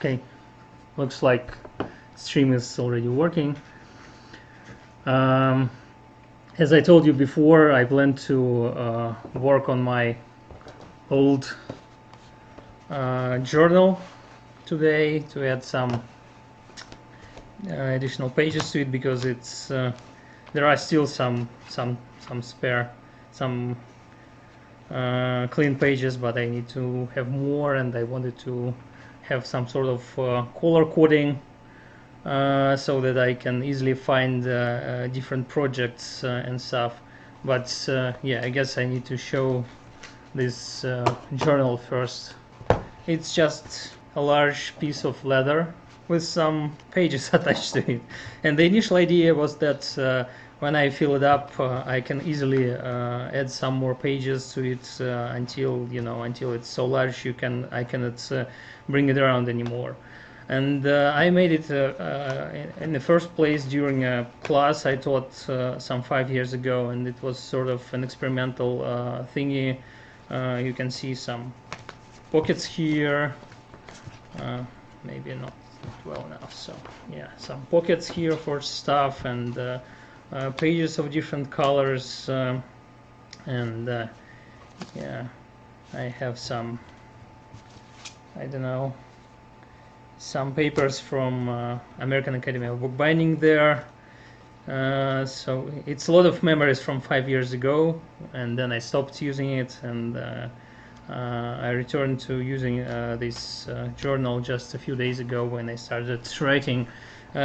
Okay, looks like stream is already working. As I told you before, I plan to work on my old journal today to add some additional pages to it, because it's there are still some spare, some clean pages, but I need to have more, and I wanted to have some sort of color coding so that I can easily find different projects and stuff. But yeah, I guess I need to show this journal first. It's just a large piece of leather with some pages attached to it, and the initial idea was that when I fill it up, I can easily add some more pages to it until it's so large I cannot bring it around anymore. And I made it in the first place during a class I taught some 5 years ago, and it was sort of an experimental thingy. You can see some pockets here, maybe not well enough, so yeah, some pockets here for stuff, and pages of different colors, and yeah, I have some, I don't know, some papers from American Academy of Bookbinding there. So it's a lot of memories from 5 years ago, and then I stopped using it, and I returned to using this journal just a few days ago, when I started writing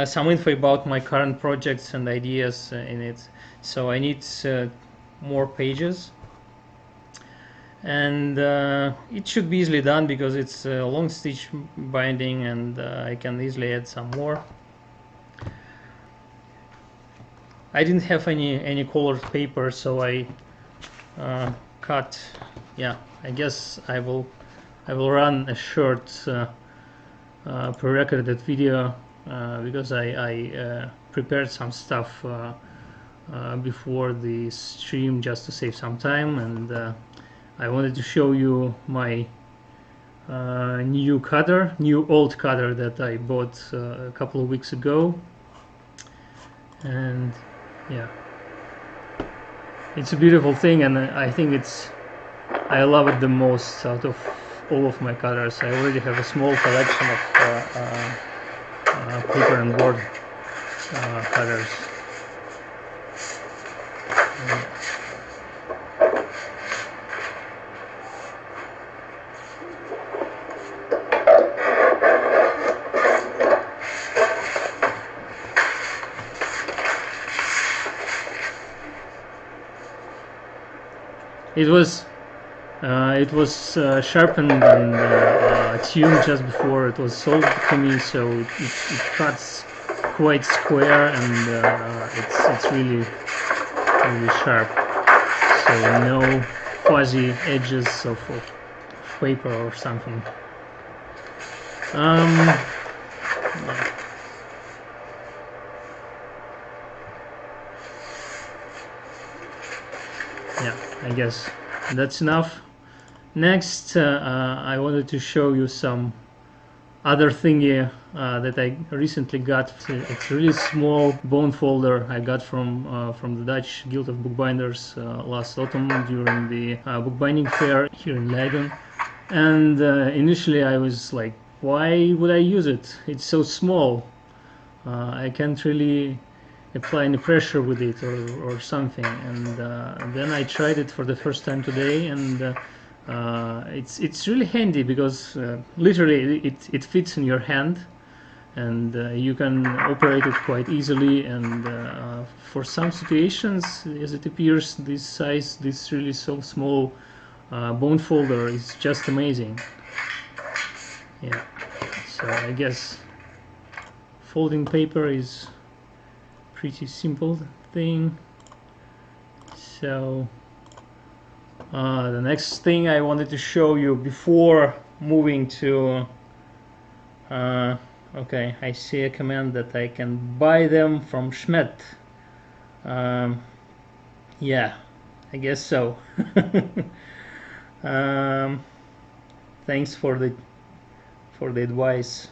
some info about my current projects and ideas in it. So I need more pages, and it should be easily done because it's a long stitch binding, and I can easily add some more. I didn't have any colored paper, so I cut. Yeah, I guess I will run a short pre-recorded video because I prepared some stuff before the stream just to save some time, and I wanted to show you my new old cutter that I bought a couple of weeks ago. And yeah, it's a beautiful thing, and I think I love it the most out of all of my cutters. I already have a small collection of paper and board cutters. It was sharpened and tuned just before it was sold to me, so it cuts quite square, and it's really sharp. So no fuzzy edges of paper or something. Yeah, I guess that's enough. Next, I wanted to show you some other thingy that I recently got. It's a really small bone folder I got from the Dutch Guild of Bookbinders last autumn during the bookbinding fair here in Leiden. And initially I was like, why would I use it? It's so small. I can't really apply any pressure with it or something. And then I tried it for the first time today, and it's really handy because literally it fits in your hand, and you can operate it quite easily. And for some situations, as it appears, this size, this really so small bone folder is just amazing. Yeah, so I guess folding paper is pretty simple thing. So the next thing I wanted to show you before moving to okay, I see a command that I can buy them from Schmidt. Yeah, I guess so. Thanks for the advice.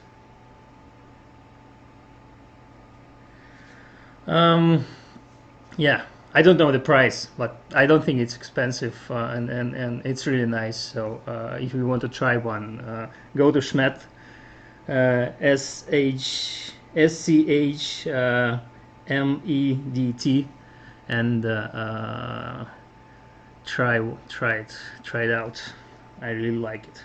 Yeah, I don't know the price, but I don't think it's expensive, and it's really nice. So if you want to try one, go to Schmedt, SCHMEDT, and try it out. I really like it.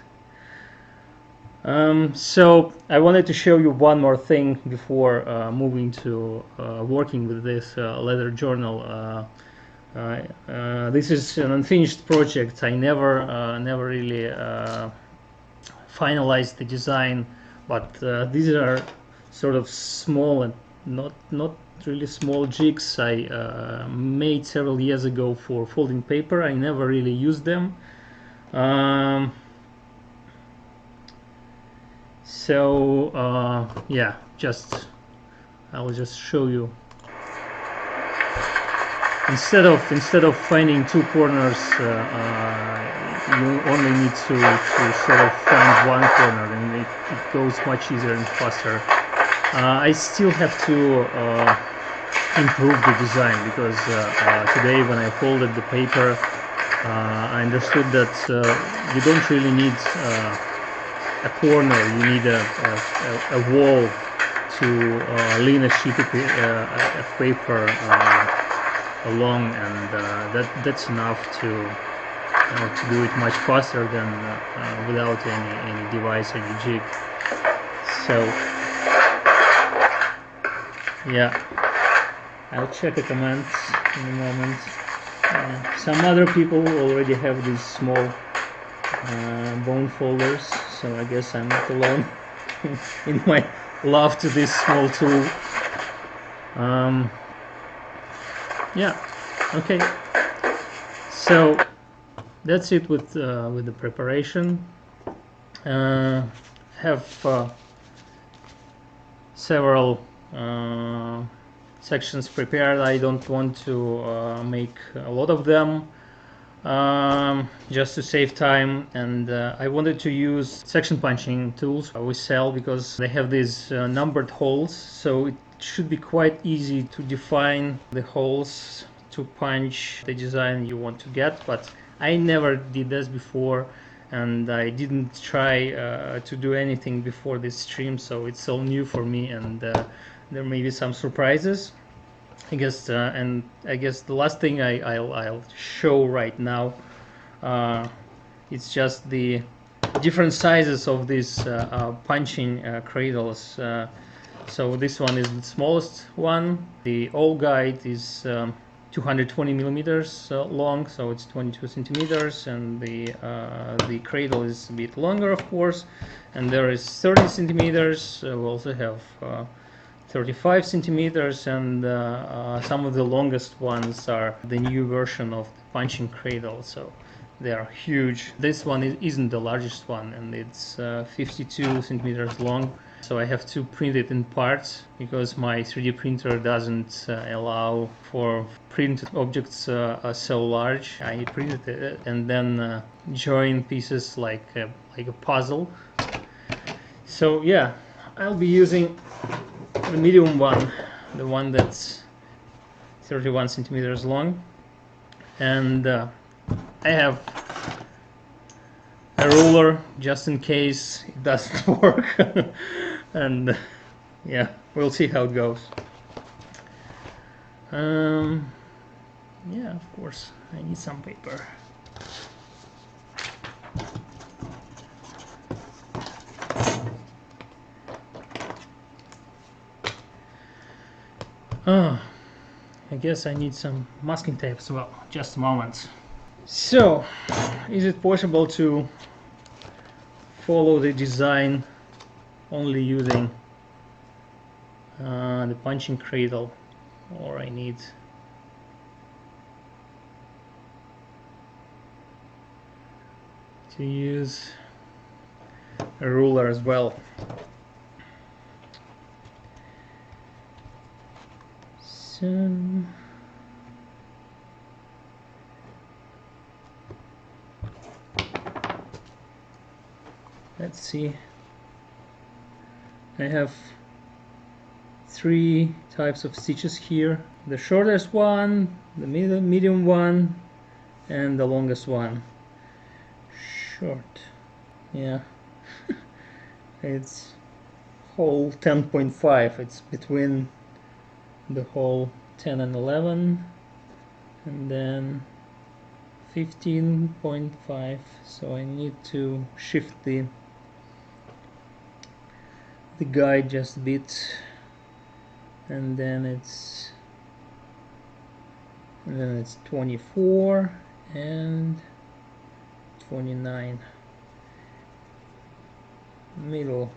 So I wanted to show you one more thing before moving to working with this leather journal. This is an unfinished project. I never really finalized the design, but these are sort of small and not really small jigs I made several years ago for folding paper. I never really used them. Yeah, I'll just show you. Instead of finding two corners, you only need to sort of find one corner, and it goes much easier and faster. I still have to improve the design, because today when I folded the paper, I understood that you don't really need a corner. You need a wall to lean a sheet of paper along, and that's enough to do it much faster than without any device, any jig. So yeah, I'll check the comments in a moment. Some other people already have these small bone folders, so I guess I'm not alone in my love to this small tool. Yeah, okay, so that's it with the preparation. Have several sections prepared. I don't want to make a lot of them, just to save time, and I wanted to use section punching tools we sell, because they have these numbered holes, so it should be quite easy to define the holes to punch the design you want to get. But I never did this before, and I didn't try to do anything before this stream, so it's all new for me, and there may be some surprises, I guess. And I guess the last thing I'll show right now, it's just the different sizes of these punching cradles. So this one is the smallest one. The old guide is 220 millimeters long, so it's 22 centimeters, and the cradle is a bit longer, of course, and there is 30 centimeters. We also have 35 centimeters, and some of the longest ones are the new version of the punching cradle, so they are huge. This one isn't the largest one, and it's 52 centimeters long. So I have to print it in parts, because my 3D printer doesn't allow for printed objects so large. I printed it and then join pieces like a puzzle. So yeah, I'll be using the medium one, the one that's 31 centimeters long, and I have a ruler just in case it doesn't work. And yeah, we'll see how it goes. Yeah, of course, I need some paper. I guess I need some masking tape as well. Just a moment. So, is it possible to follow the design only using the punching cradle, or I need to use a ruler as well? So let's see. I have three types of stitches here: the shortest one, the medium one, and the longest one. Short, yeah. It's hole 10.5. It's between the hole 10 and 11, and then 15.5. So I need to shift the guide just a bit, and then it's 24 and 29. Middle.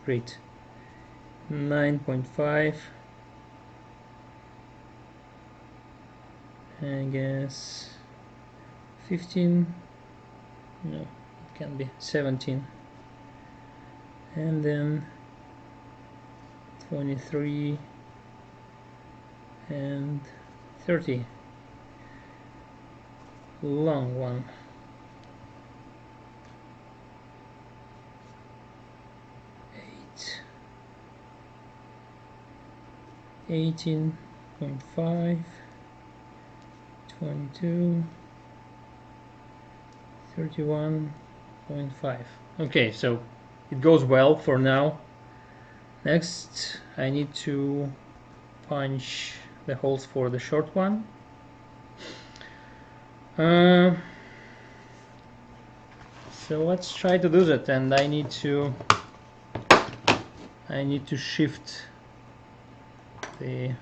Great. 9.5. I guess 15. No, it can be 17. And then 23 and 30. Long one. 18.5, 22, 31.5. Okay, so it goes well for now. Next, I need to punch the holes for the short one. So let's try to do that, and I need to shift the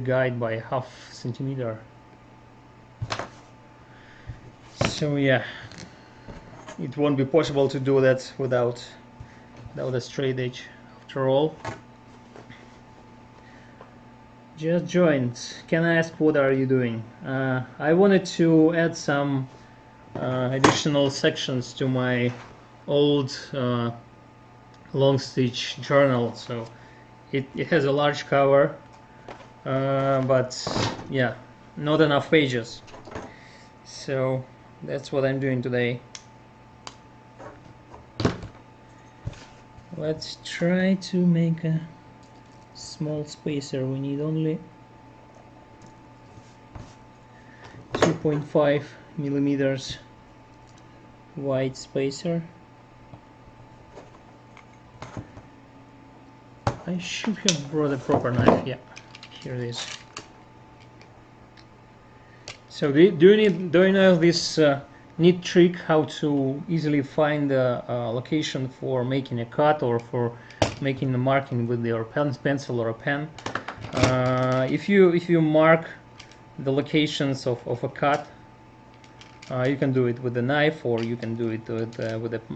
guide by ½ centimeter. So yeah, it won't be possible to do that without a straight edge after all. Just joined. Can I ask what are you doing? I wanted to add some additional sections to my old long stitch journal. So it has a large cover, but yeah, not enough pages. So that's what I'm doing today. Let's try to make a small spacer. We need only 2.5 millimeters wide spacer. I should have brought a proper knife. Yeah, here it is. So do you know this neat trick how to easily find a location for making a cut or for making a marking with your pencil or a pen? If you mark the locations of a cut, you can do it with a knife, or you can do it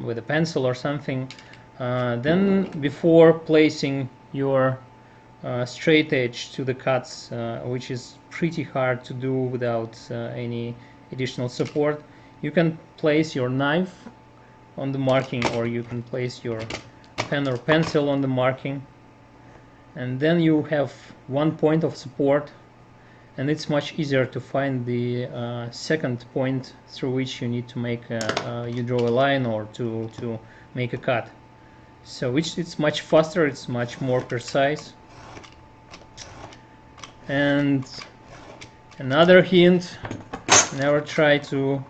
with a pencil or something. Then before placing your straight edge to the cuts, which is pretty hard to do without any additional support, you can place your knife on the marking, or you can place your pen or pencil on the marking, and then you have one point of support, and it's much easier to find the second point through which you need to make you draw a line or to make a cut. So it's much faster, it's much more precise. And another hint: never try to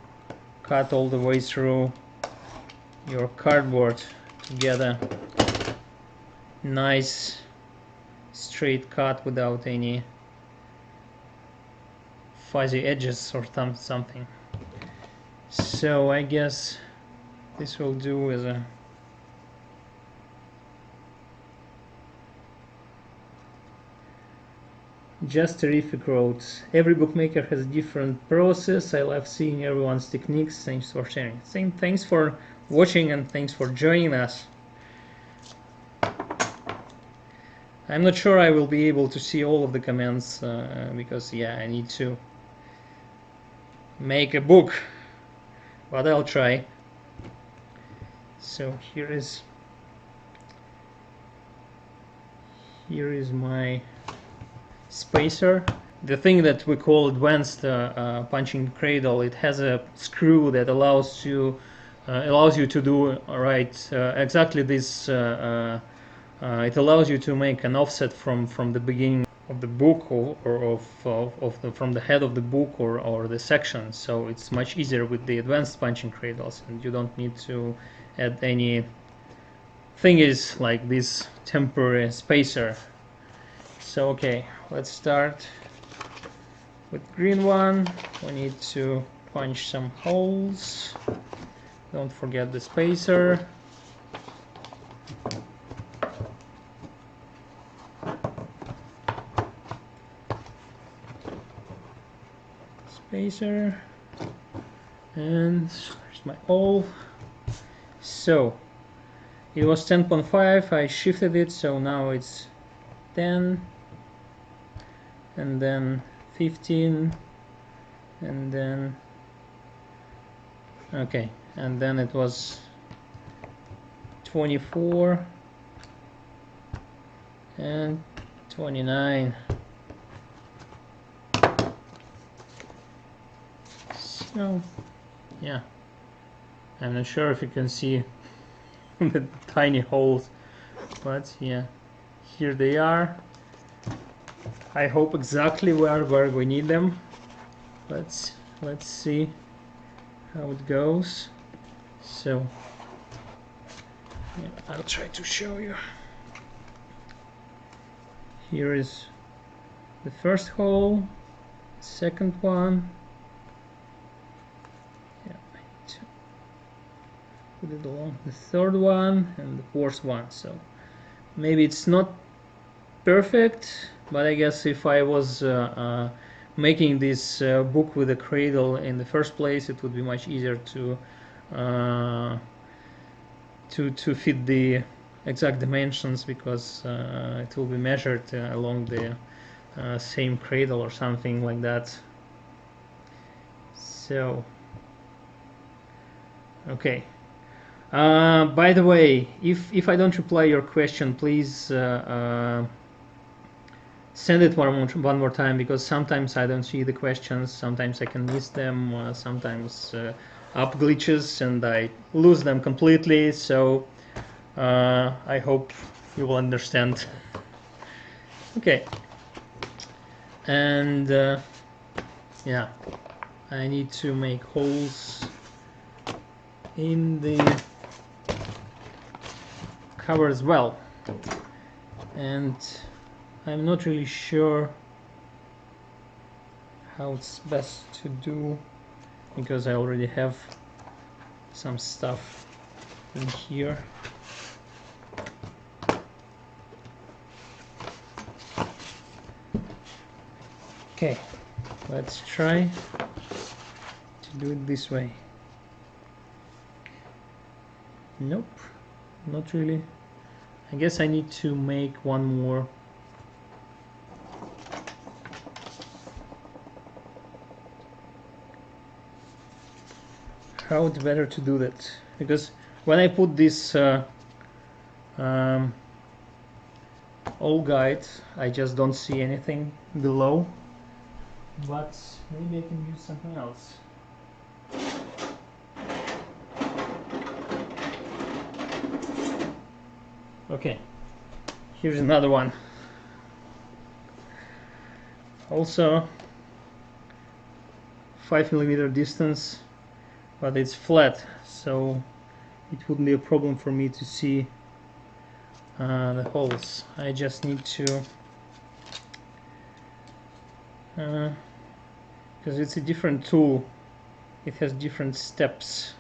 cut all the way through your cardboard to get a nice straight cut without any fuzzy edges or something. So I guess this will do as a just terrific roads. Every bookmaker has a different process. I love seeing everyone's techniques. Thanks for sharing. Thanks for watching, and thanks for joining us. I'm not sure I will be able to see all of the comments because yeah, I need to make a book, but I'll try. So here is my spacer. The thing that we call advanced punching cradle, it has a screw that allows you allows you to do exactly this. It allows you to make an offset from the beginning of the book or from the head of the book or the section. So it's much easier with the advanced punching cradles, and you don't need to add any thingies like this temporary spacer. So okay, let's start with green one. We need to punch some holes. Don't forget the spacer. Spacer. And there's my hole. So it was 10.5. I shifted it, so now it's 10, and then 15, and then okay, and then it was 24 and 29. So yeah, I'm not sure if you can see the tiny holes, but yeah, here they are. I hope exactly where we need them. Let's see how it goes. So yeah, I'll try to show you. Here is the first hole, second one. Yeah, I need to put it along the third one and the fourth one. So maybe it's not perfect, but I guess if I was making this book with a cradle in the first place, it would be much easier to fit the exact dimensions, because it will be measured along the same cradle or something like that. So okay, by the way, if I don't reply your question, please send it one more time, because sometimes I don't see the questions, sometimes I can miss them, sometimes app glitches and I lose them completely. So I hope you will understand. Okay, and yeah, I need to make holes in the cover as well, and I'm not really sure how it's best to do, because I already have some stuff in here. Okay, let's try to do it this way. Nope, not really. I guess I need to make one more. How it's better to do that, because when I put this all guide, I just don't see anything below, but maybe I can use something else. Okay, here's another one. Also 5mm distance, but it's flat, so it wouldn't be a problem for me to see the holes. I just need to, because it's a different tool, it has different steps.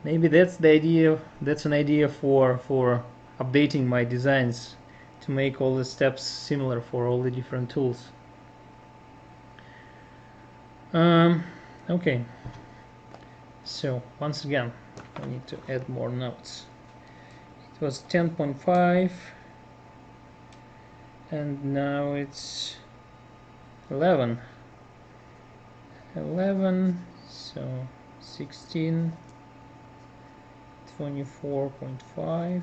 Maybe that's the idea. That's an idea for updating my designs, to make all the steps similar for all the different tools. Okay, so once again I need to add more notes. It was 10.5 and now it's 11, so 16, 24.5,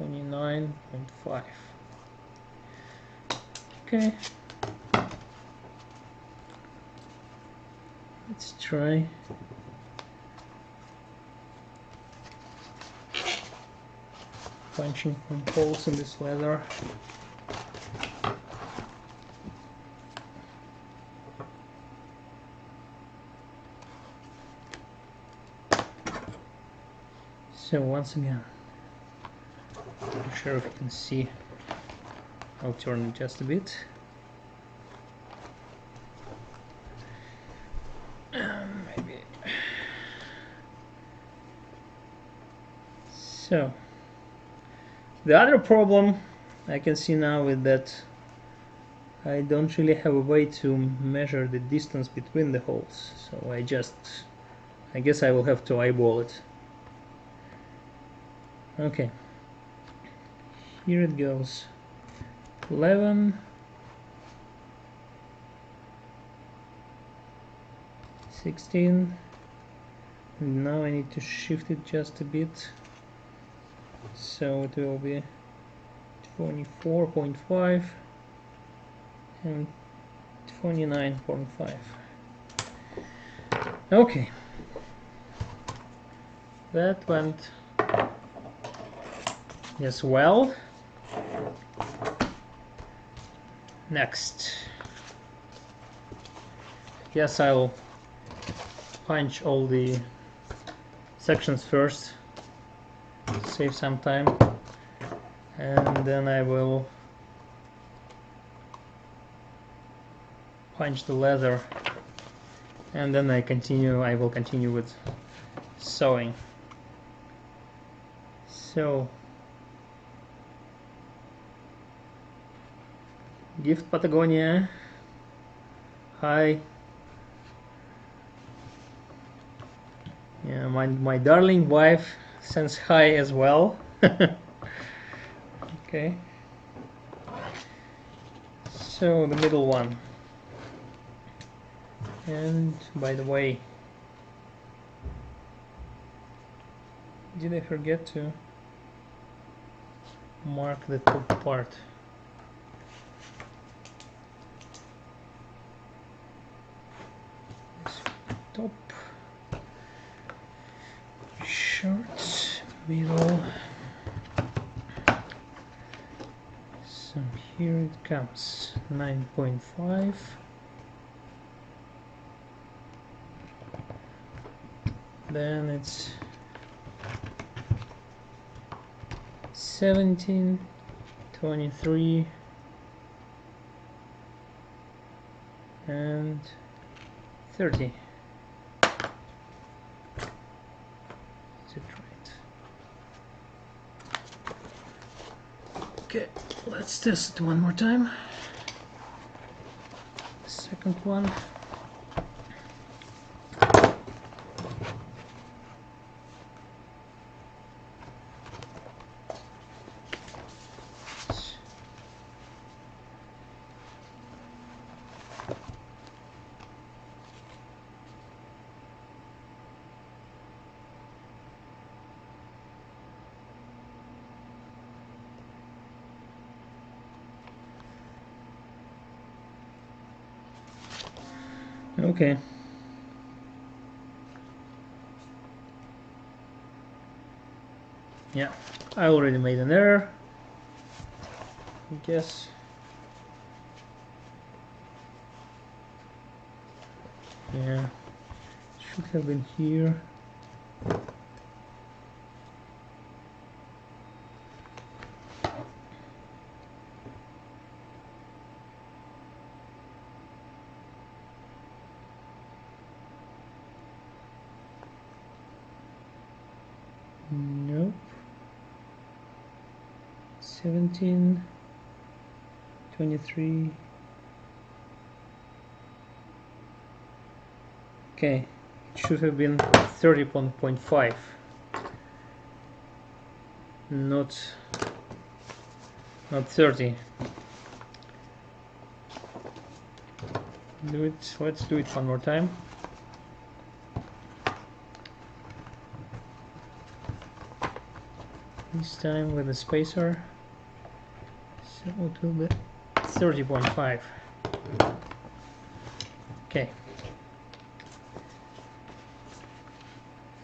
29.5. Okay, let's try punching some holes in this leather. So once again, I'm not sure if you can see, I'll turn it just a bit. Maybe. So the other problem I can see now is that I don't really have a way to measure the distance between the holes, so I guess I will have to eyeball it. Okay, here it goes. 11, 16, and now I need to shift it just a bit, so it will be 24.5 and 29.5. Okay, that went as well. Next, yes, I'll punch all the sections first, save some time, and then I will punch the leather, and then I will continue with sewing. So Gift Patagonia, hi. Yeah, my darling wife sends hi as well. Okay. So the middle one. And by the way, did I forget to mark the top part? Top, short, middle. So here it comes, 9.5. Then it's 17, 23, and 30. Is it right? Okay, let's test it one more time. Second one. Okay. Yeah, I already made an error, I guess. Yeah, should have been here. Nope. 17, 23. Okay, it should have been 30.5. Not 30. Let's do it one more time. This time with a spacer, so it will be 30.5. Okay,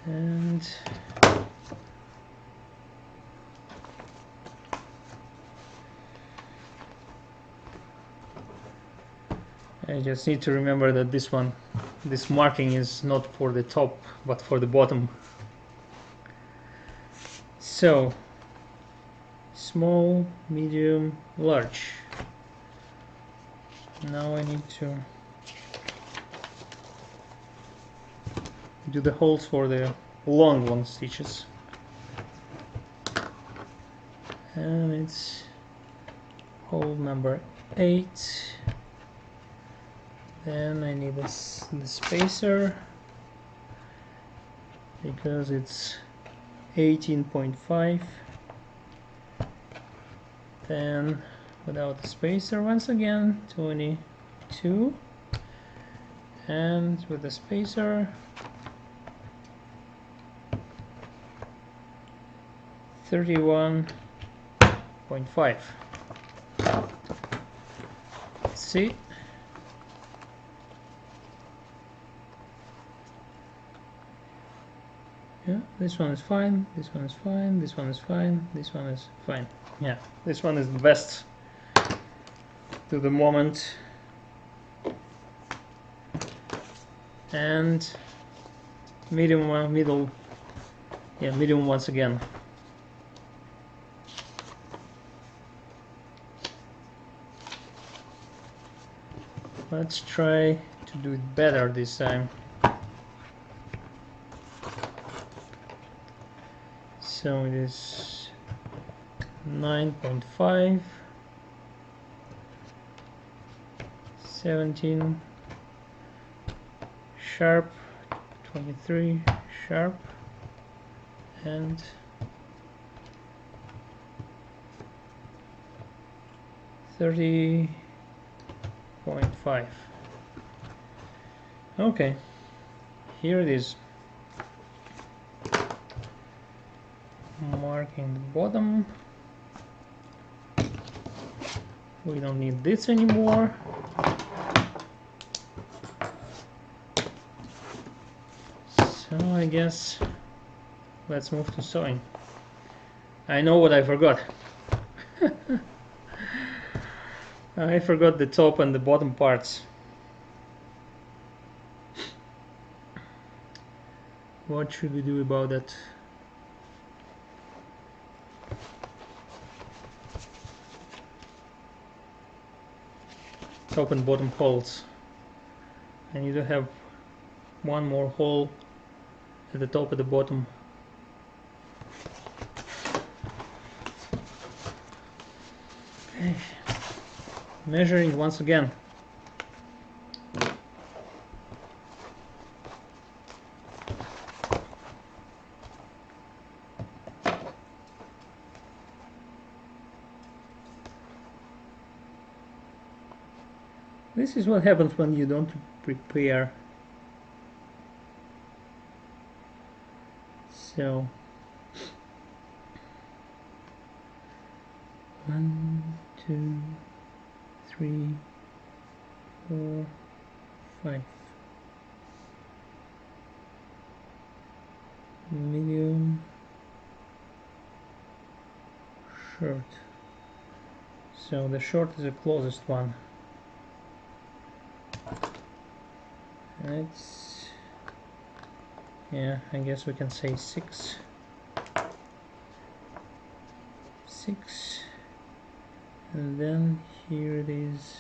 and I just need to remember that this marking is not for the top but for the bottom. So small, medium, large. Now I need to do the holes for the long stitches, and it's hole number 8. Then I need the spacer because it's 18.5. Then without the spacer once again 22, and with the spacer 31.5. Let's see. Yeah, this one is fine, this one is fine, this one is fine, this one is fine. Yeah, this one is the best to the moment. And medium one, middle, yeah, medium once again. Let's try to do it better this time. So it is 9.5, 17 sharp, 23 sharp, and 30.5. Okay, here it is. Marking the bottom. We don't need this anymore. So I guess let's move to sewing. I know what I forgot. I forgot the top and the bottom parts. What should we do about that? Top and bottom holes. I need to have one more hole at the top and the bottom. Okay. Measuring once again. This is what happens when you don't prepare. So 1, 2, 3, 4, 5. Medium, short. So the short is the closest one. It's, yeah, I guess we can say 6. 6, and then here it is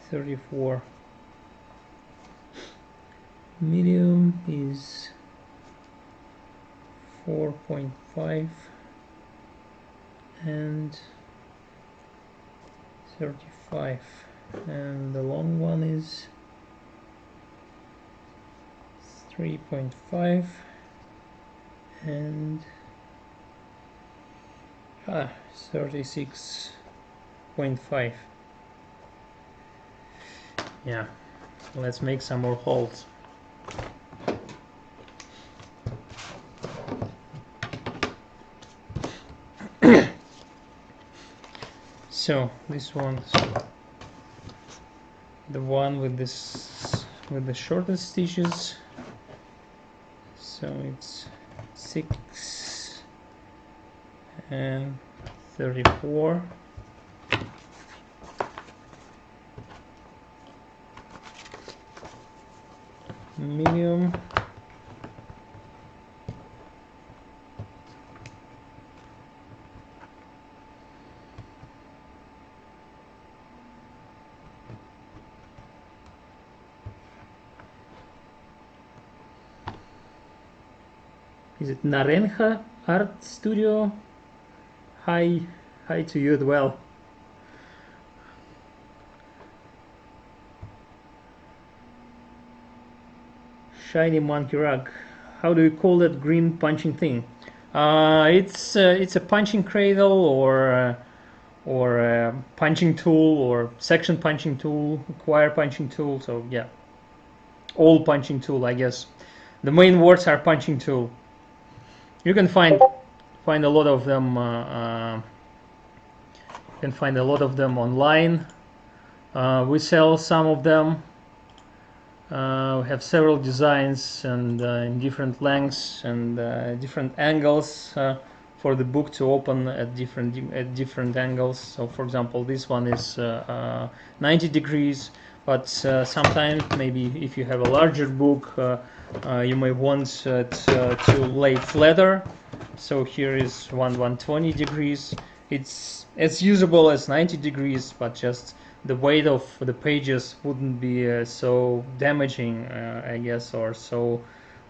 34. Medium is 4.5 and 35, and the long one is 3.5 and 36.5. Yeah, let's make some more holes. So this one's the one with this, with the shortest stitches. So it's 6 and 34. medium. Is it Naranja Art Studio? Hi to you as well. Shiny monkey rug. How do you call that green punching thing? It's a punching cradle or a punching tool or section punching tool, square punching tool. So yeah, all punching tool, I guess. The main words are punching tool. You can find a lot of them. You can find a lot of them online. We sell some of them. We have several designs and in different lengths and different angles for the book to open at different angles. So, for example, this one is 90 degrees, but sometimes maybe if you have a larger book, you may want to lay flatter. So here is 120 degrees. It's as usable as 90 degrees, but just the weight of the pages wouldn't be so damaging, I guess, or so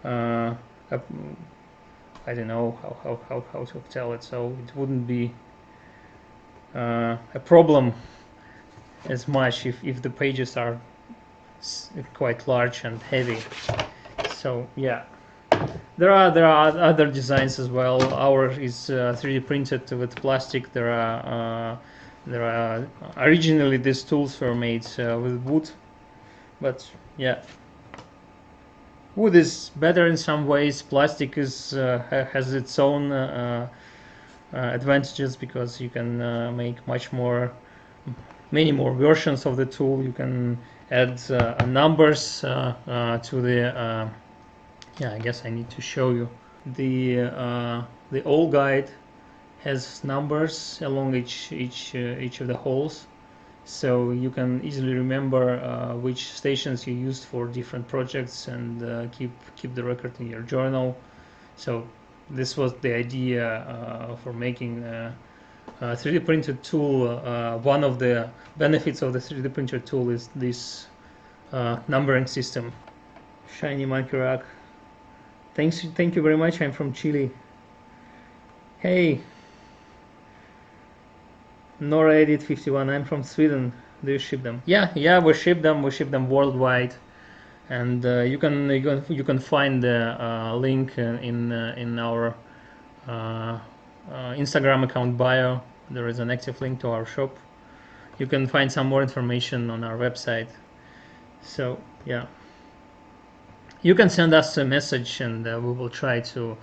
I don't know how to tell it. So it wouldn't be a problem as much if the pages are quite large and heavy. So yeah, there are other designs as well. Ours is 3D printed with plastic. There are originally these tools were made with wood, but yeah, wood is better in some ways. Plastic is has its own advantages because you can make many more versions of the tool. You can add numbers to the yeah, I guess I need to show you the old guide has numbers along each of the holes, so you can easily remember which stations you used for different projects and keep the record in your journal. So this was the idea for making a 3D printed tool. One of the benefits of the 3D printer tool is this numbering system. Shiny monkey rock. Thank you very much. I'm from Chile. Hey, Nora Edit 51. I'm from Sweden. Do you ship them? Yeah, we ship them. We ship them worldwide, and you can find the link in our Instagram account bio. There is an active link to our shop. You can find some more information on our website. So yeah, you can send us a message, and we will try to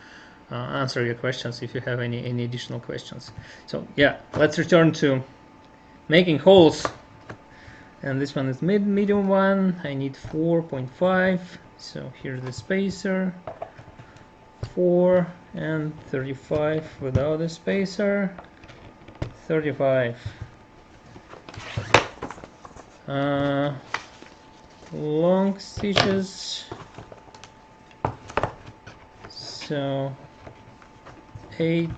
answer your questions if you have any additional questions. So yeah, let's return to making holes. And this one is medium one. I need 4.5. So here's the spacer. 4 and 35 without a spacer. 35. Long stitches. So 8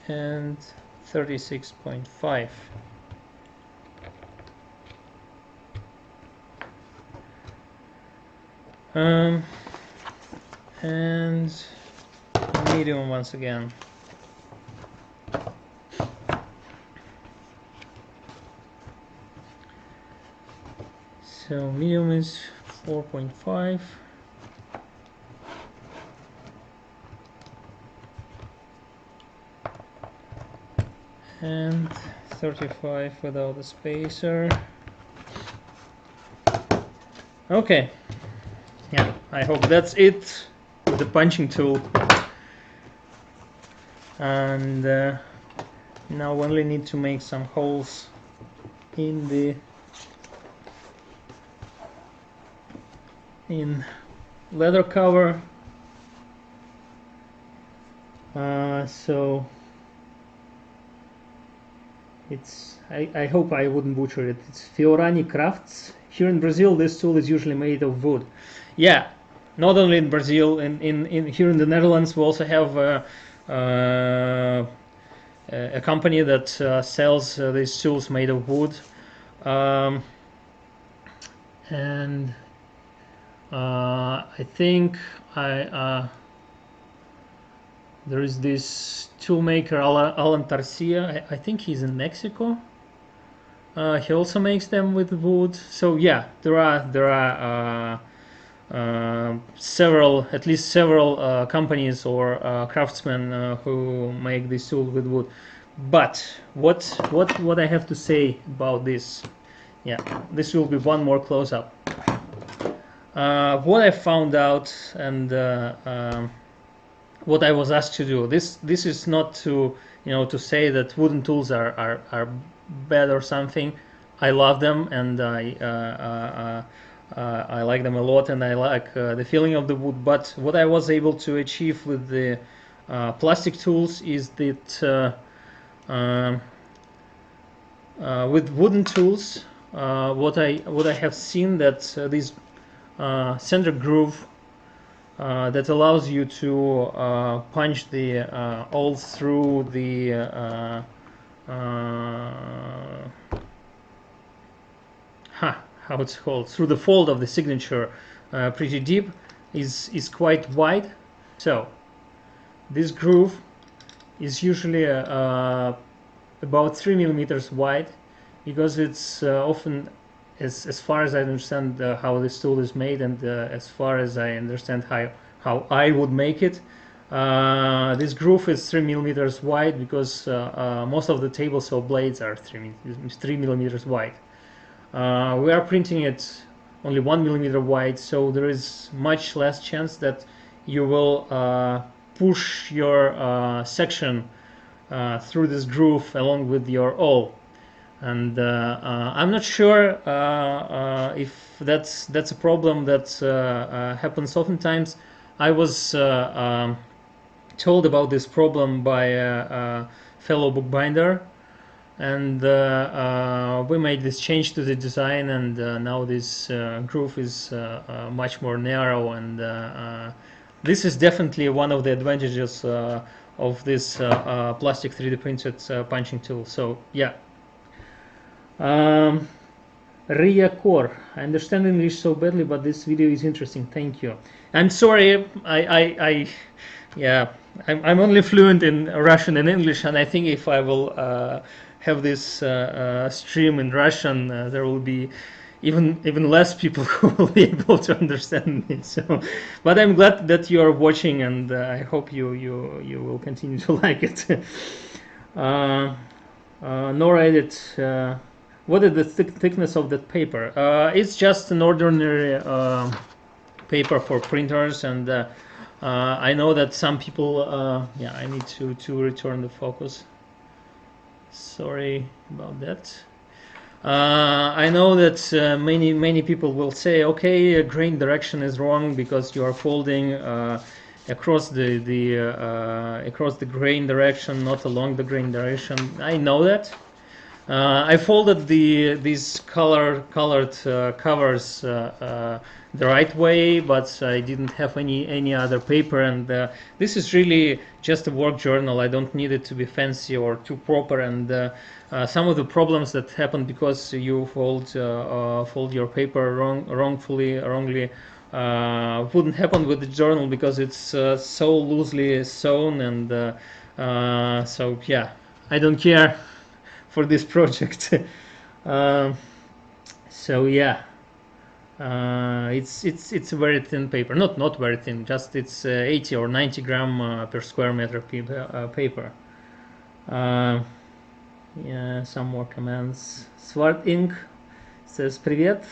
and 36.5. And medium once again. So medium is 4.5. And 35 without a spacer. Okay. Yeah, I hope that's it with the punching tool. And now we only need to make some holes in the leather cover. So I hope I wouldn't butcher it. It's Fiorani Crafts. Here in Brazil, this tool is usually made of wood. Yeah, not only in Brazil, in here in the Netherlands, we also have a company that sells these tools made of wood. And I think there is this tool maker Alan Tarcia. I think he's in Mexico. He also makes them with wood. So yeah, there are at least several companies or craftsmen who make this tool with wood. But what I have to say about this? Yeah, this will be one more close-up. What I found out and what I was asked to do. This is not to to say that wooden tools are bad or something. I love them and I like them a lot, and I like the feeling of the wood. But what I was able to achieve with the plastic tools is that with wooden tools, what I have seen that this center groove that allows you to punch the all through the how it's called, through the fold of the signature pretty deep is quite wide. So this groove is usually about 3 millimeters wide, because it's often, as far as I understand how this tool is made, and as far as I understand how I would make it, this groove is 3 millimeters wide because most of the table saw blades are 3 millimeters wide. We are printing it only 1 millimeter wide, so there is much less chance that you will push your section through this groove along with your awl. And I'm not sure if that's a problem that happens oftentimes. I was told about this problem by a fellow bookbinder, and we made this change to the design, and now this groove is much more narrow, and this is definitely one of the advantages of this plastic 3D printed punching tool. So yeah. Ria Core, I understand English so badly, but this video is interesting. Thank you. I'm sorry, I'm only fluent in Russian and English, and I think if I will have this stream in Russian, there will be even less people who will be able to understand me. So, but I'm glad that you are watching, and I hope you will continue to like it. Nor edit. What is the thickness of that paper? It's just an ordinary paper for printers, and I know that some people. Yeah, I need to return the focus. Sorry about that. I know that many people will say, okay, grain direction is wrong because you are folding across the grain direction, not along the grain direction. I know that. I folded these colored covers the right way, but I didn't have any other paper, and this is really just a work journal. I don't need it to be fancy or too proper, and some of the problems that happen because you fold your paper wrongly wouldn't happen with the journal because it's so loosely sewn, and so yeah, I don't care for this project. So yeah, it's a very thin paper, not very thin, just it's 80 or 90 gram per square meter paper. Yeah, some more comments. Swart Ink says привет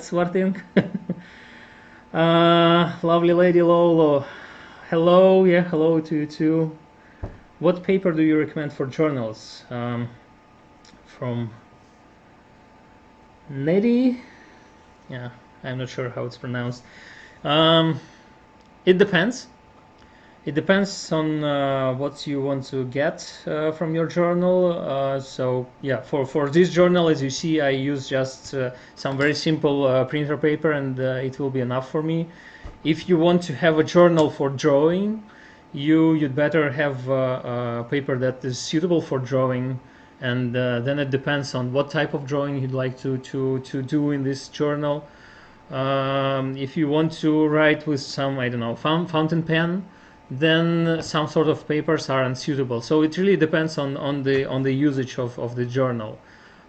Swart Ink. Lovely lady Lolo, hello. Yeah, hello to you too. What paper do you recommend for journals? From Neri, yeah, I'm not sure how it's pronounced. It depends. It depends on what you want to get from your journal. So yeah, for this journal, as you see, I use just some very simple printer paper, and it will be enough for me. If you want to have a journal for drawing, you'd better have a paper that is suitable for drawing, and then it depends on what type of drawing you'd like to do in this journal. If you want to write with some, I don't know, fountain pen, then some sort of papers are unsuitable. So it really depends on the usage of the journal.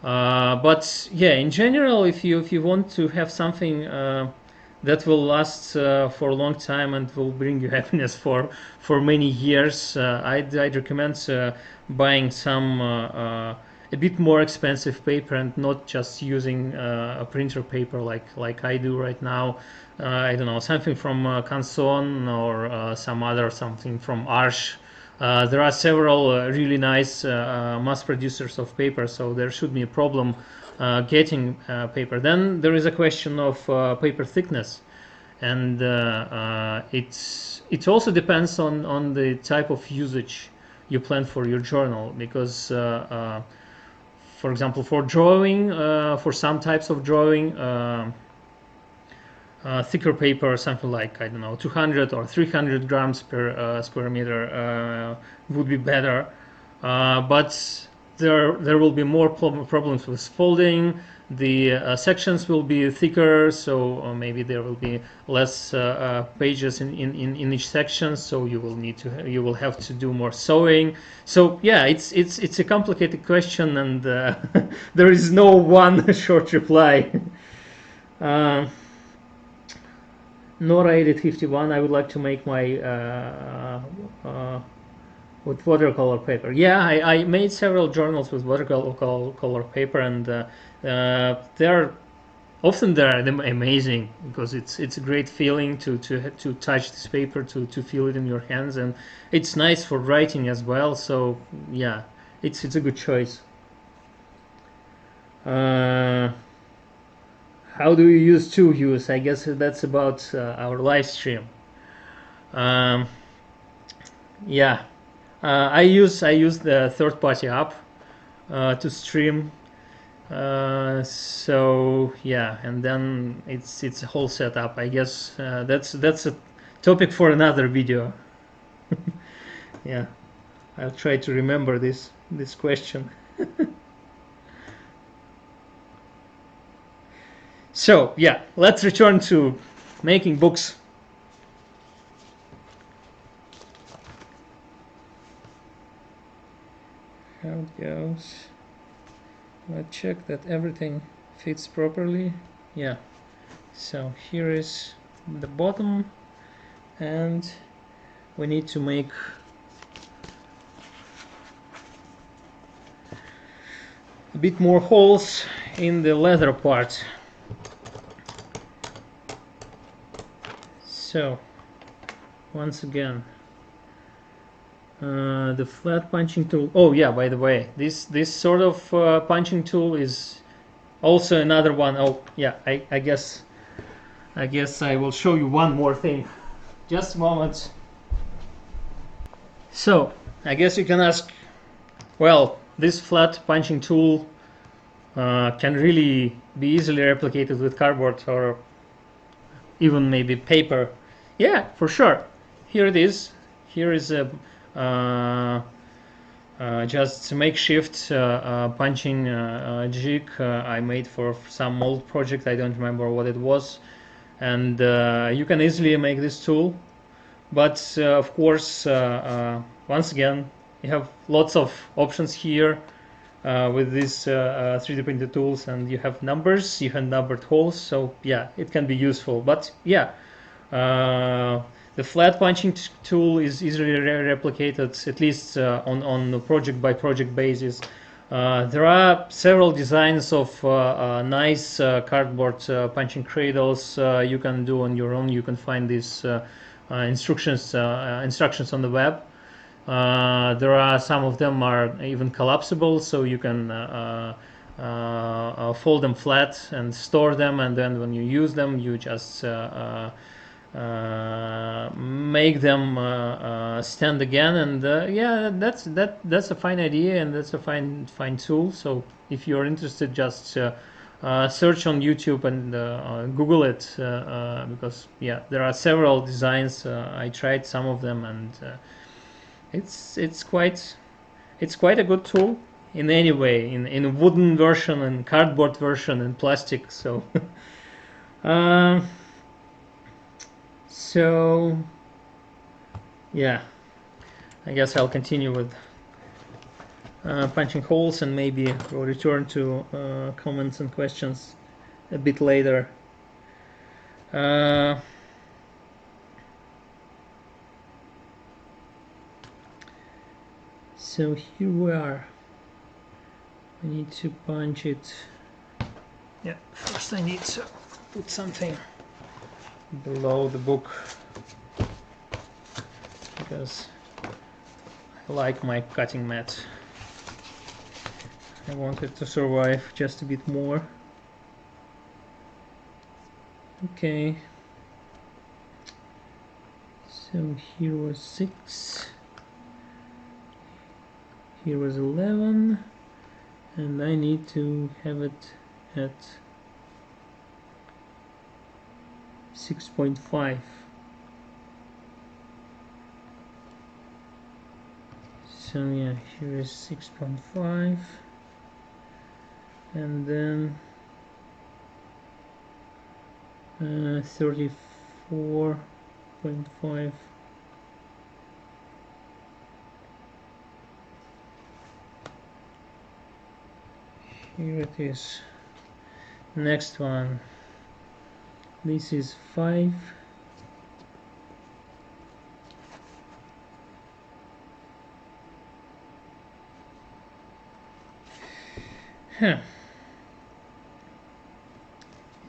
But yeah, in general, if you want to have something that will last for a long time and will bring you happiness for many years, I'd recommend buying some a bit more expensive paper and not just using a printer paper like I do right now. I don't know, something from Canson or some other something from Arch. There are several really nice mass producers of paper, so there should be a problem getting paper. Then there is a question of paper thickness, and it also depends on the type of usage you plan for your journal, because for example, for drawing, for some types of drawing, thicker paper, something like, I don't know, 200 or 300 grams per square meter would be better. But there will be more problems with folding. The sections will be thicker, so maybe there will be less pages in each section. So you will have to do more sewing. So yeah, it's a complicated question, and there is no one short reply. Nora 851, I would like to make my with watercolor paper. Yeah, I made several journals with watercolor paper, and they're amazing, because it's a great feeling to touch this paper, to feel it in your hands, and it's nice for writing as well. So yeah, it's a good choice. How do you use to use? I guess that's about our live stream. Yeah, I use the third-party app to stream. So yeah, and then it's a whole setup. I guess that's a topic for another video. Yeah, I'll try to remember this question. So yeah, let's return to making books. How it goes. Let's check that everything fits properly. Yeah, so here is the bottom, and we need to make a bit more holes in the leather part. So once again, the flat punching tool. Oh yeah, by the way, this sort of punching tool is also another one. Oh yeah, I guess I will show you one more thing. Just a moment. So I guess you can ask, well, this flat punching tool can really be easily replicated with cardboard or even maybe paper. Yeah, for sure. Here it is. Here is a just makeshift punching jig I made for some old project. I don't remember what it was, and you can easily make this tool. But of course, once again, you have lots of options here with these 3D printed tools, and you have numbers, you have numbered holes. So yeah, it can be useful. But yeah. The flat punching tool is easily replicated, at least on a project by project basis. There are several designs of nice cardboard punching cradles you can do on your own. You can find these instructions on the web. There are some of them are even collapsible, so you can fold them flat and store them, and then when you use them, you just make them stand again. And yeah, that's a fine idea, and that's a fine tool. So if you're interested, just search on YouTube and Google it, because yeah, there are several designs. I tried some of them, and it's quite a good tool in any way, in wooden version and cardboard version and plastic. So so yeah, I guess I'll continue with punching holes, and maybe we'll return to comments and questions a bit later. So here we are. I need to punch it. Yeah, first I need to put something below the book, because I like my cutting mat. I want it to survive just a bit more. Okay. So here was 6. Here was 11. And I need to have it at 6.5. So yeah, here is 6.5, and then 34.5. Here it is. Next one. This is 5.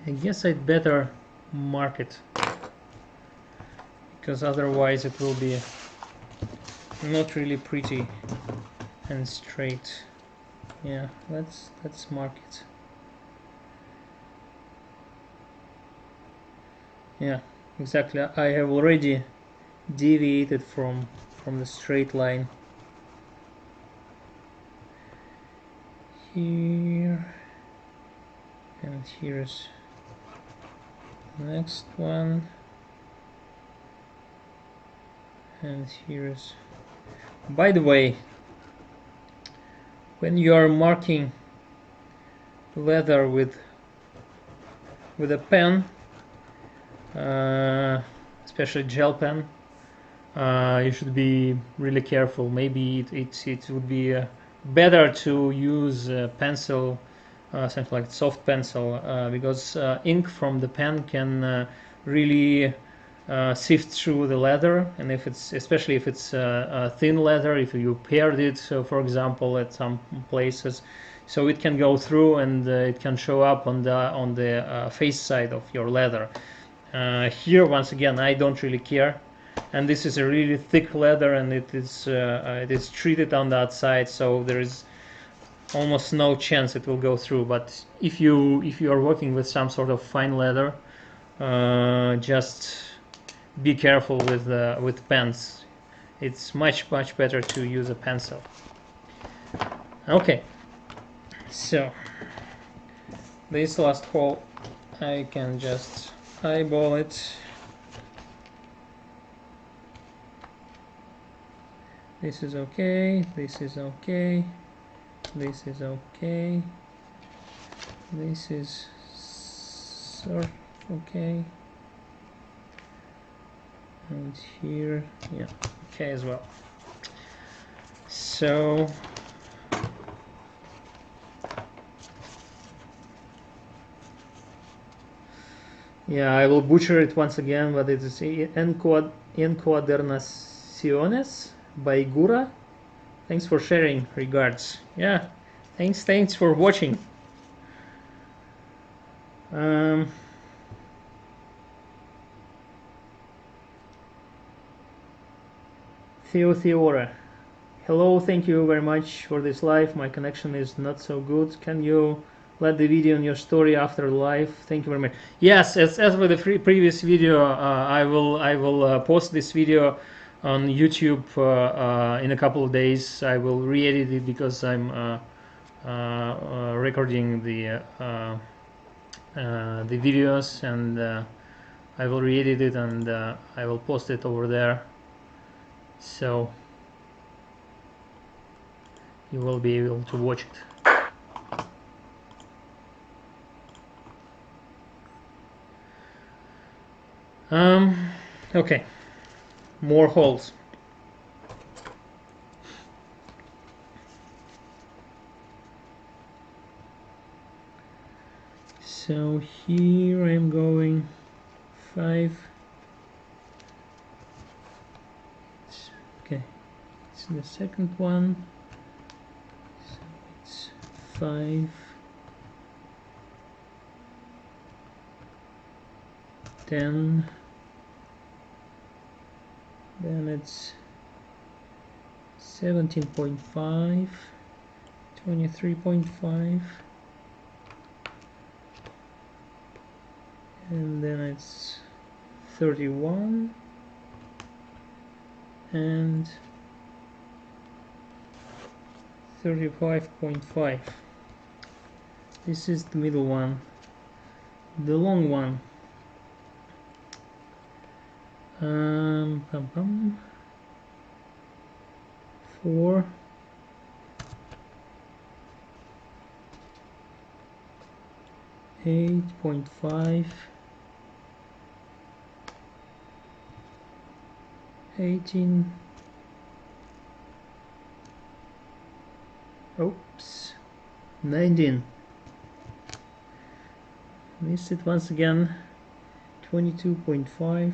I guess I'd better mark it, because otherwise it will be not really pretty and straight. Yeah, let's mark it. Yeah, exactly. I have already deviated from the straight line. Here, and here's the next one, and here's. By the way, when you are marking leather with a pen, especially gel pen, you should be really careful. Maybe it would be better to use a pencil, something like soft pencil, because ink from the pen can really sift through the leather, and especially if it's thin leather, if you pared it, so for example, at some places, so it can go through, and it can show up on the face side of your leather. Here, once again, I don't really care, and this is a really thick leather, and it is treated on the outside, so there is almost no chance it will go through. But if you are working with some sort of fine leather, just be careful with pens. It's much better to use a pencil. Okay, so this last hole I can just eyeball it. This is okay, this is okay, this is okay, this is sort of okay, and here, yeah, okay as well. So yeah, I will butcher it once again, but it is Encuadernaciones by Gura. Thanks for sharing. Regards. Yeah, thanks for watching. Theora. Hello, thank you very much for this live. My connection is not so good. Can you let the video in your story after live. Thank you very much. Yes, as with the previous video, I will post this video on YouTube in a couple of days. I will re-edit it because I'm recording the videos, and I will re-edit it, and I will post it over there, so you will be able to watch it. Okay, more holes. So here I'm going 5. Okay, it's the second one, so it's 5, 10, then it's 17.5, 23.5, and then it's 31 and 35.5. This is the middle one, the long one. 4, 8.5, 18, oops, 19, missed it once again, 22.5,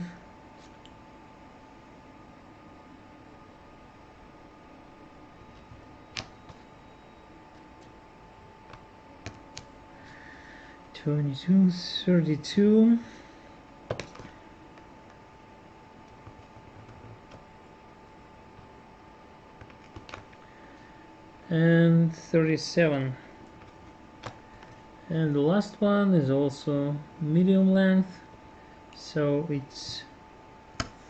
22, 32, and 37, and the last one is also medium length, so it's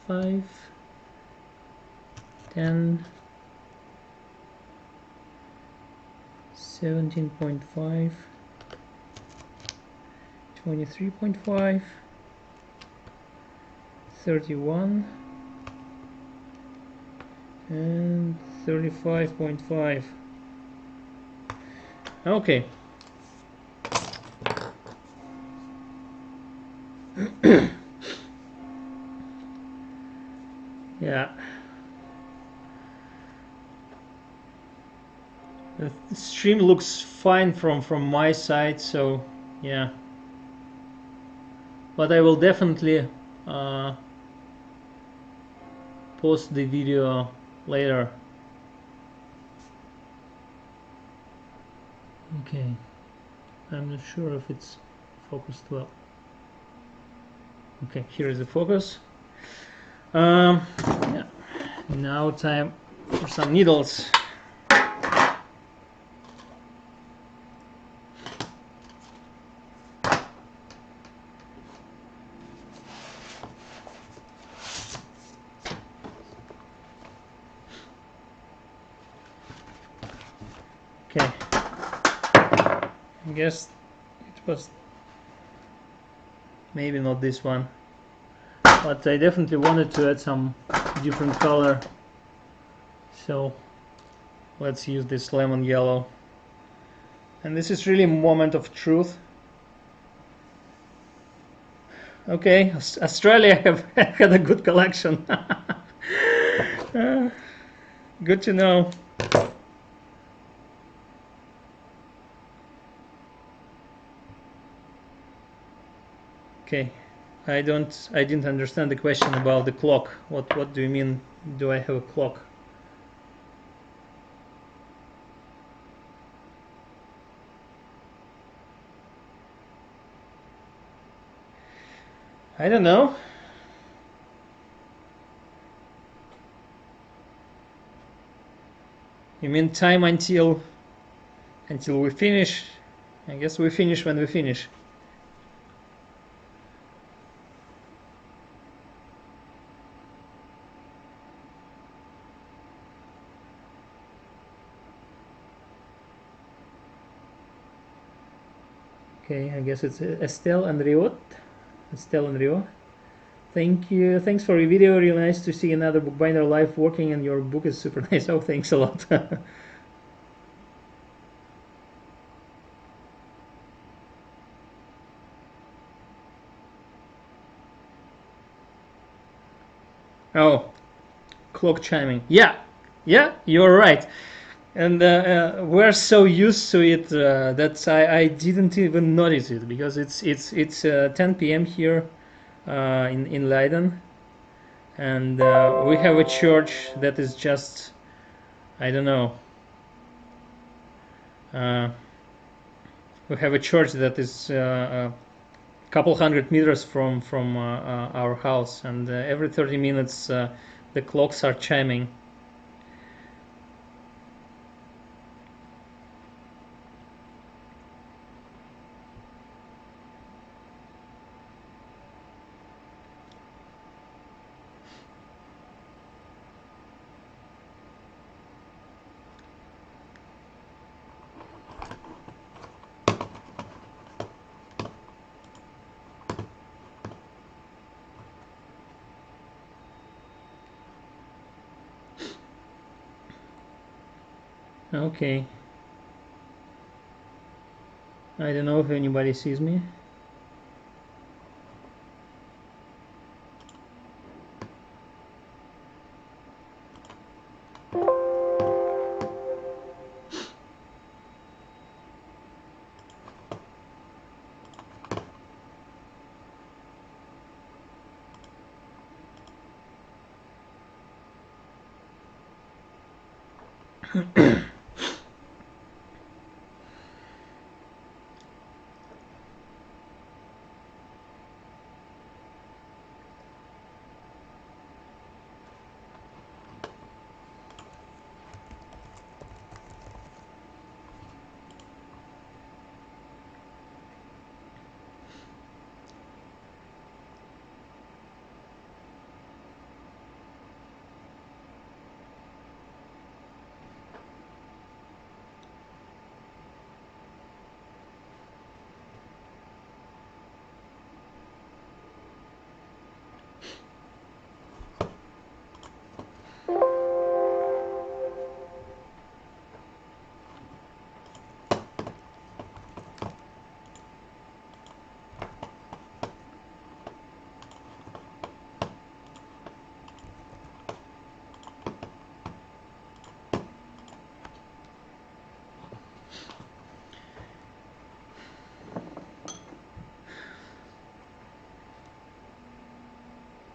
5, 10, 17.5, 23.5, 31, and 35.5. Okay. Yeah. The stream looks fine from my side, so yeah. But I will definitely post the video later. Okay, I'm not sure if it's focused well. Okay, here is the focus. Yeah. Now time for some needles. Okay, I guess it was maybe not this one, but I definitely wanted to add some different color, so let's use this lemon yellow. And this is really a moment of truth. Okay, Australia have had a good collection. Good to know. Okay, I didn't understand the question about the clock. What do you mean? Do I have a clock? I don't know. You mean time until we finish I guess we finish when we finish. Okay, I guess it's Estelle and Rio. Estelle and Rio. Thank you. Thanks for your video. Really nice to see another bookbinder live working, and your book is super nice. Oh, thanks a lot. Oh, clock chiming. Yeah, you're right. And we're so used to it that I didn't even notice it, because it's 10 p.m. here in Leiden, and we have a church that is just, I don't know. We have a church that is a couple hundred meters from our house, and every 30 minutes the clocks are chiming. Okay. I don't know if anybody sees me.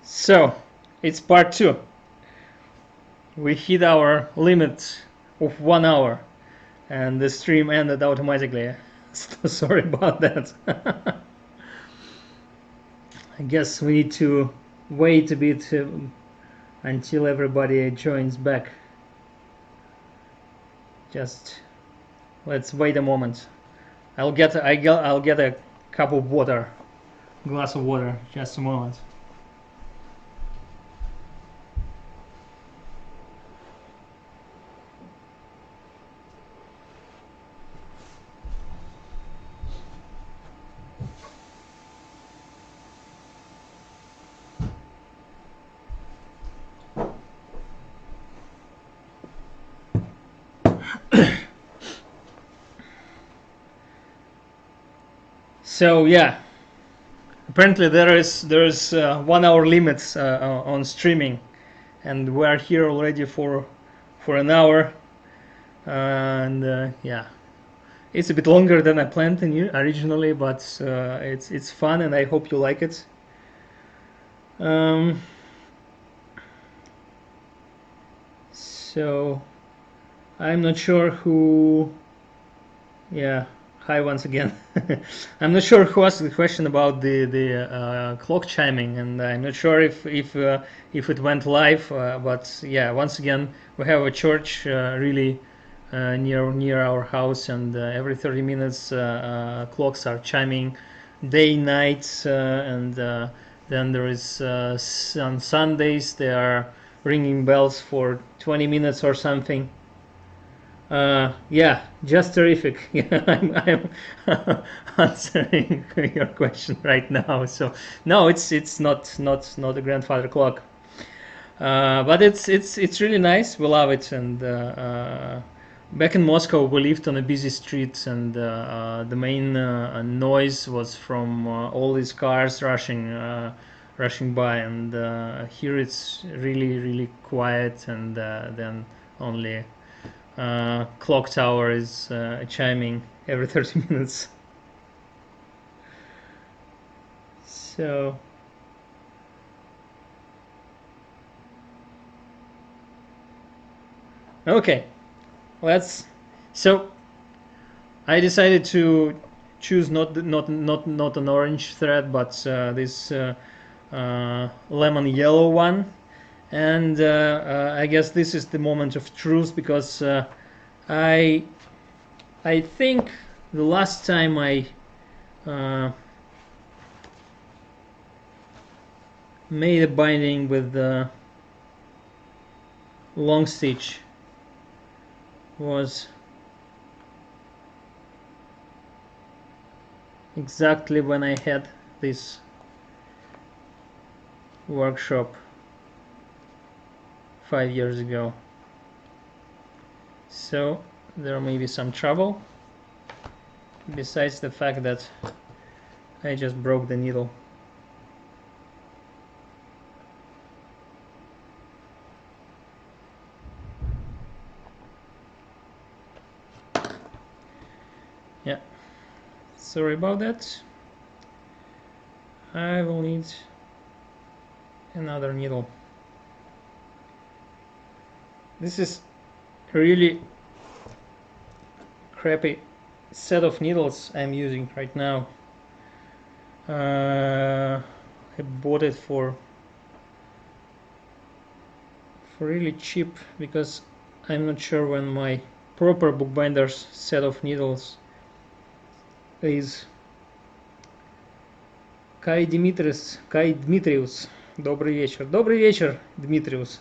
So, it's part 2. We hit our limit of 1 hour, and the stream ended automatically. Sorry about that. I guess we need to wait a bit until everybody joins back. Just let's wait a moment. I'll get a cup of water, glass of water. Just a moment. So yeah, apparently there's 1 hour limits on streaming, and we're here already for an hour, and yeah, it's a bit longer than I planned originally, but it's fun, and I hope you like it. So I'm not sure who. Yeah. Hi once again. I'm not sure who asked the question about the clock chiming, and I'm not sure if it went live. But yeah, once again, we have a church really near our house, and every 30 minutes clocks are chiming, day, night, and then there is on Sundays they are ringing bells for 20 minutes or something. Yeah, just terrific. Yeah, I'm answering your question right now. So no, it's not a grandfather clock, but it's really nice. We love it, and back in Moscow we lived on a busy street, and the main noise was from all these cars rushing by, and here it's really quiet, and then only clock tower is chiming every 30 minutes. So okay, so I decided to choose not an orange thread, but this lemon yellow one, and I guess this is the moment of truth, because I think the last time I made a binding with the long stitch was exactly when I had this workshop 5 years ago. So there may be some trouble, besides the fact that I just broke the needle. Yeah, sorry about that. I will need another needle. This is a really crappy set of needles I'm using right now. I bought it for really cheap, because I'm not sure when my proper bookbinder's set of needles is. Kai Dmitrius. Добрый вечер. Добрый вечер, Dmitrius.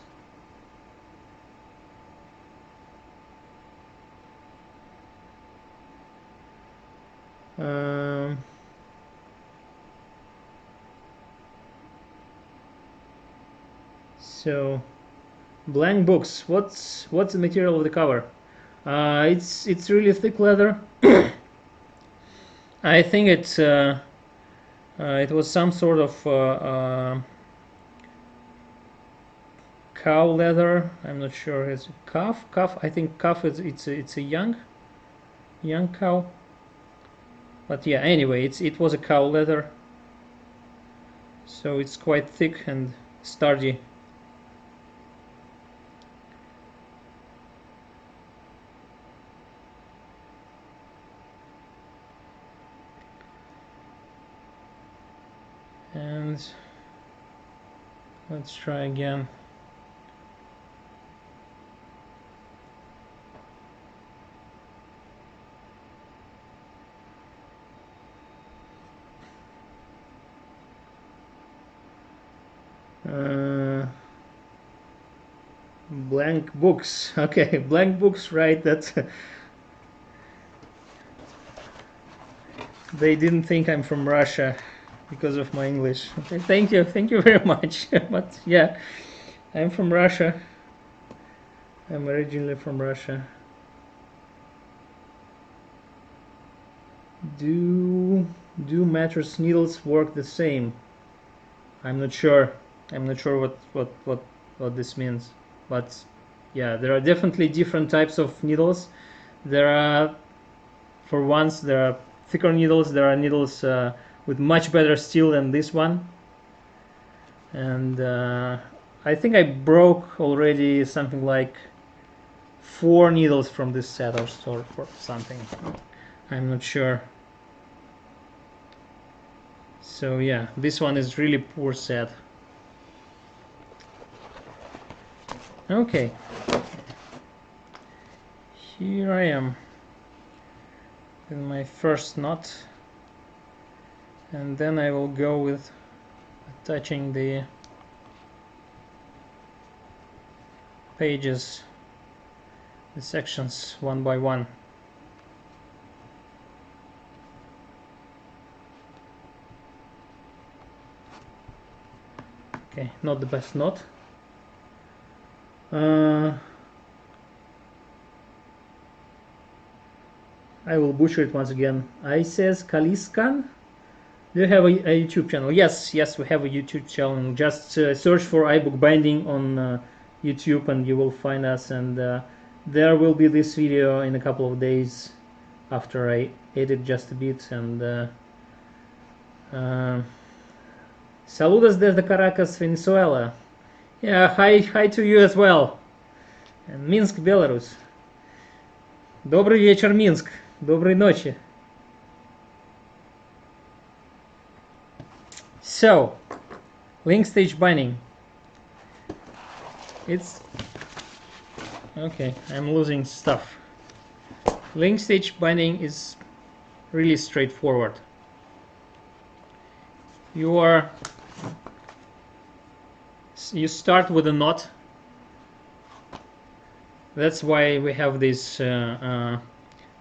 So blank books. What's the material of the cover? It's really thick leather. I think it was some sort of cow leather. I'm not sure. It's calf. I think calf is it's a young cow. But yeah, anyway, it was a cow leather, so it's quite thick and sturdy. And let's try again. Blank books. Okay, blank books, right? That's they didn't think I'm from Russia because of my English. Okay, thank you very much. But yeah, I'm from Russia. I'm originally from Russia. Do mattress needles work the same? I'm not sure. I'm not sure what this means. But yeah, there are definitely different types of needles. There are, for once, there are thicker needles. There are needles with much better steel than this one. And I think I broke already something like 4 needles from this set or something. I'm not sure. So yeah, this one is really poor set. Okay. here I am with my first knot, and then I will go with attaching the pages, the sections one by one. Okay, not the best knot. I will butcher it once again. I says Kaliskan. Do you have a YouTube channel? Yes, we have a YouTube channel. Just search for iBookBinding on YouTube and you will find us. And there will be this video in a couple of days after I edit just a bit. And saludos desde Caracas, Venezuela. Yeah, hi to you as well. And Minsk, Belarus. Добрый вечер, Минск. Доброй ночи. So, link stage binding. It's okay. I'm losing stuff. Link stage binding is really straightforward. You start with a knot. That's why we have these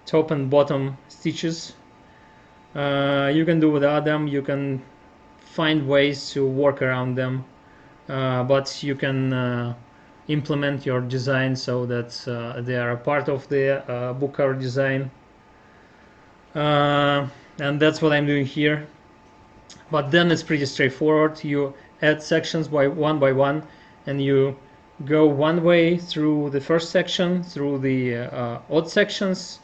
top and bottom stitches. You can do without them. You can find ways to work around them, but you can implement your design so that they are a part of the book cover design. And that's what I'm doing here. But then it's pretty straightforward. You add sections by one, and you go one way through the first section, through the odd sections,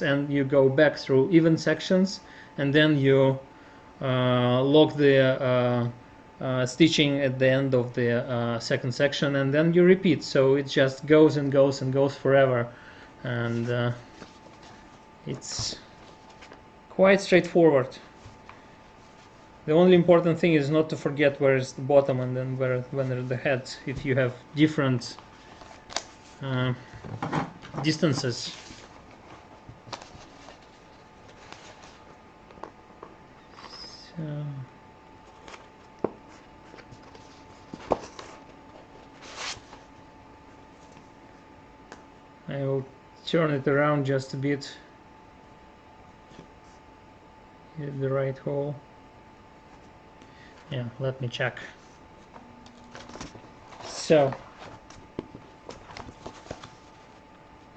and you go back through even sections, and then you lock the stitching at the end of the second section, and then you repeat. So it just goes and goes and goes forever, and it's quite straightforward. The only important thing is not to forget where is the bottom and then where is the head, if you have different distances. So I will turn it around just a bit, hit the right hole. Yeah, let me check. So,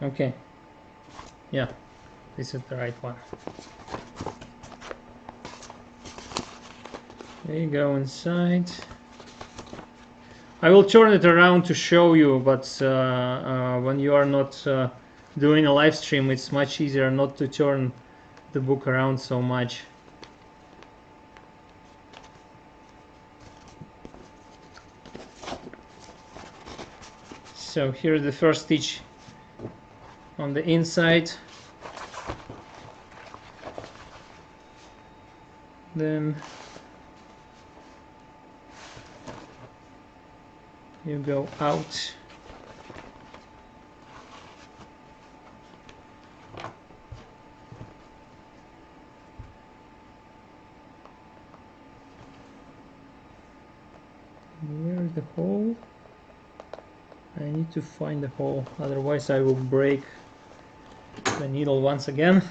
okay, yeah, this is the right one. There you go inside. I will turn it around to show you, but when you are not doing a live stream, it's much easier not to turn the book around so much. So here's the first stitch on the inside, then you go out, where's the hole? I need to find the hole, otherwise I will break the needle once again.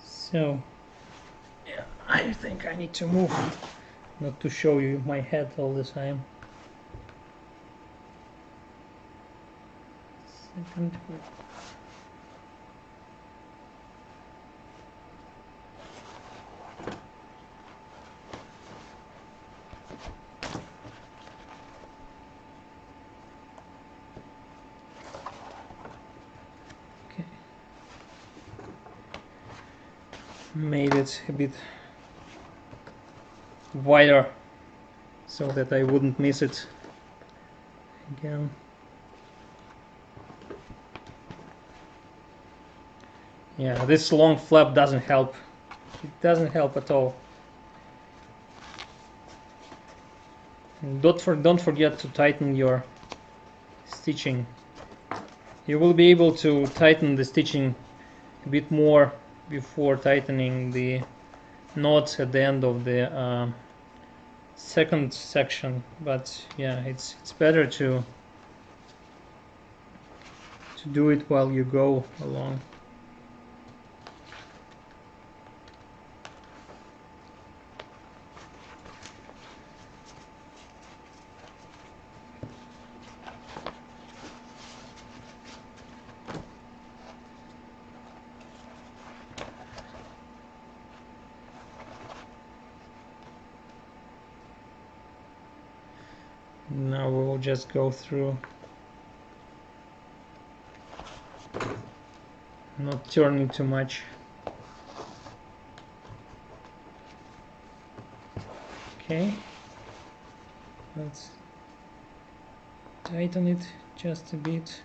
So yeah, I think I need to move, not to show you my head all the time. Second. Made it a bit wider so that I wouldn't miss it again. Yeah, this long flap doesn't help. It doesn't help at all. And don't forget to tighten your stitching You will be able to tighten the stitching a bit more before tightening the knots at the end of the second section, but yeah, it's better to do it while you go along. Now we will just go through, not turning too much. Okay, let's tighten it just a bit.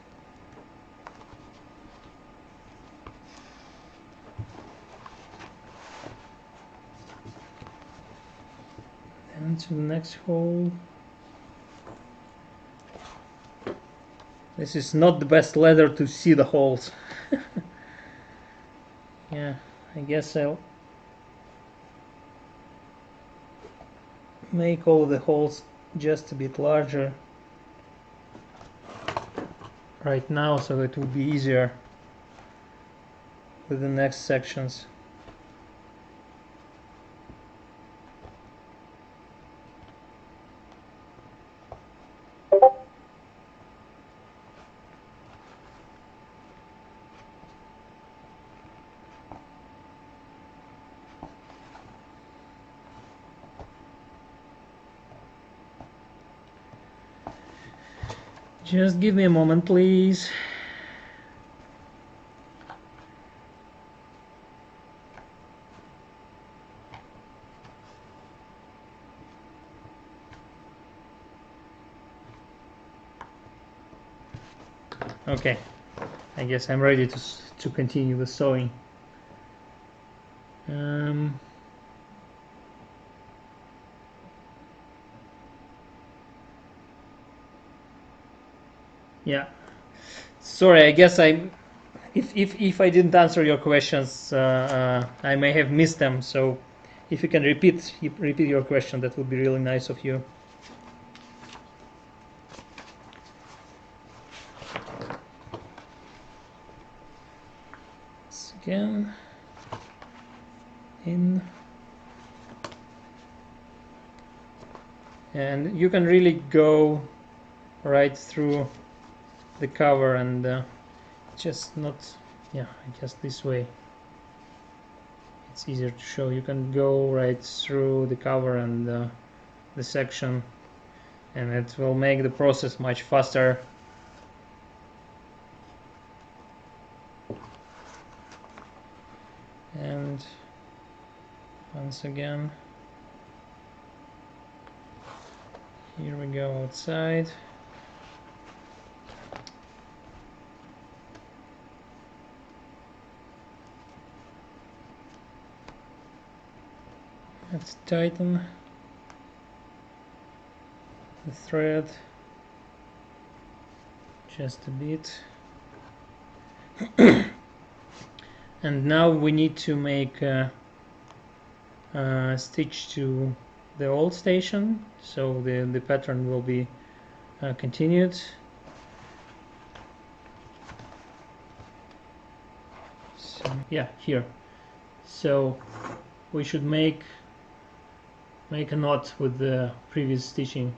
And to the next hole. This is not the best leather to see the holes. Yeah, I guess I'll make all the holes just a bit larger right now, so it will be easier with the next sections. Just give me a moment, please. Okay, I guess I'm ready to continue the sewing. Yeah, sorry, I guess if I didn't answer your questions, I may have missed them. So if you can repeat your question, that would be really nice of you. Again, in, and you can really go right through the cover and just not, yeah, I guess this way it's easier to show. You can go right through the cover and the section, and it will make the process much faster. And once again, here we go outside. Let's tighten the thread just a bit. And now we need to make a stitch to the old station, so the pattern will be continued. So, yeah, here. So we should make a knot with the previous stitching,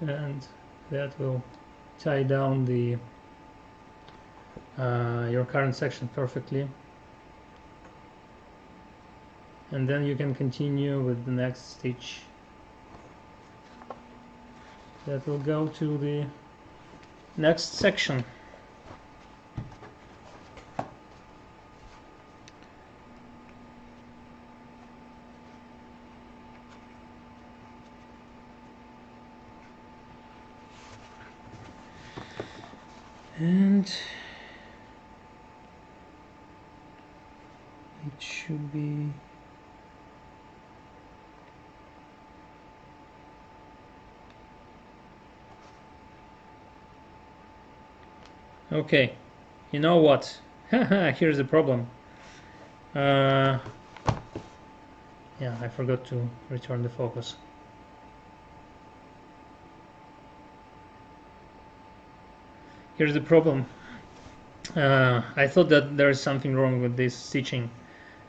and that will tie down the your current section perfectly, and then you can continue with the next stitch that will go to the next section. And it should be Okay, you know what? Here's the problem. Yeah, I forgot to return the focus. Here's the problem. I thought that there is something wrong with this stitching,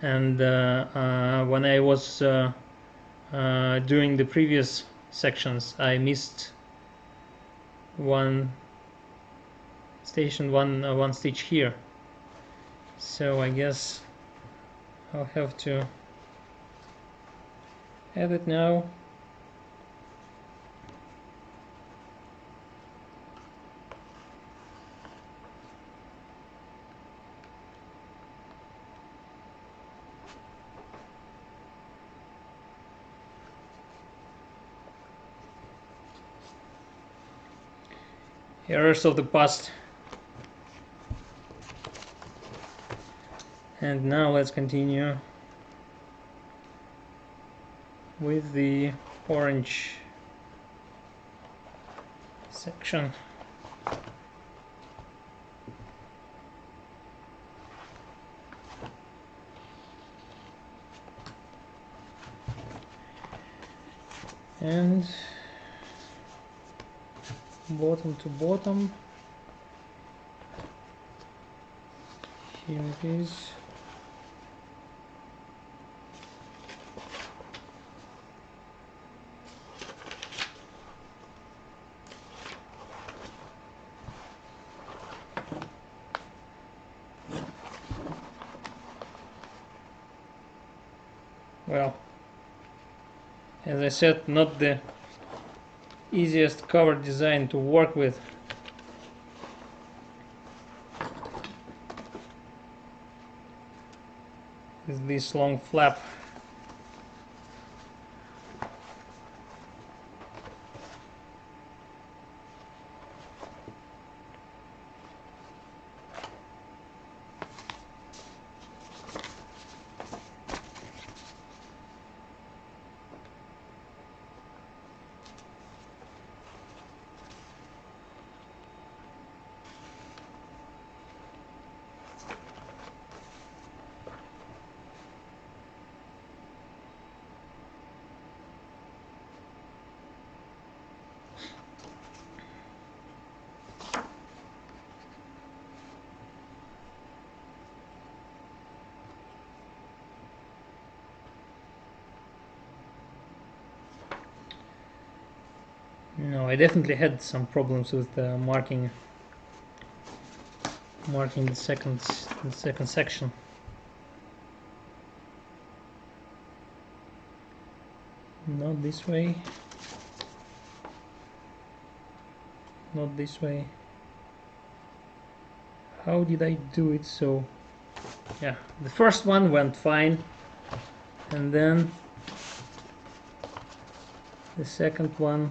and when I was doing the previous sections, I missed one stitch here. So I guess I'll have to add it now. Errors of the past. And now let's continue with the orange section. And bottom to bottom. Here it is. Well, as I said, not the easiest cover design to work with. Is this long flap. No, I definitely had some problems with marking the second section. Not this way. Not this way. How did I do it so? Yeah, the first one went fine, and then the second one,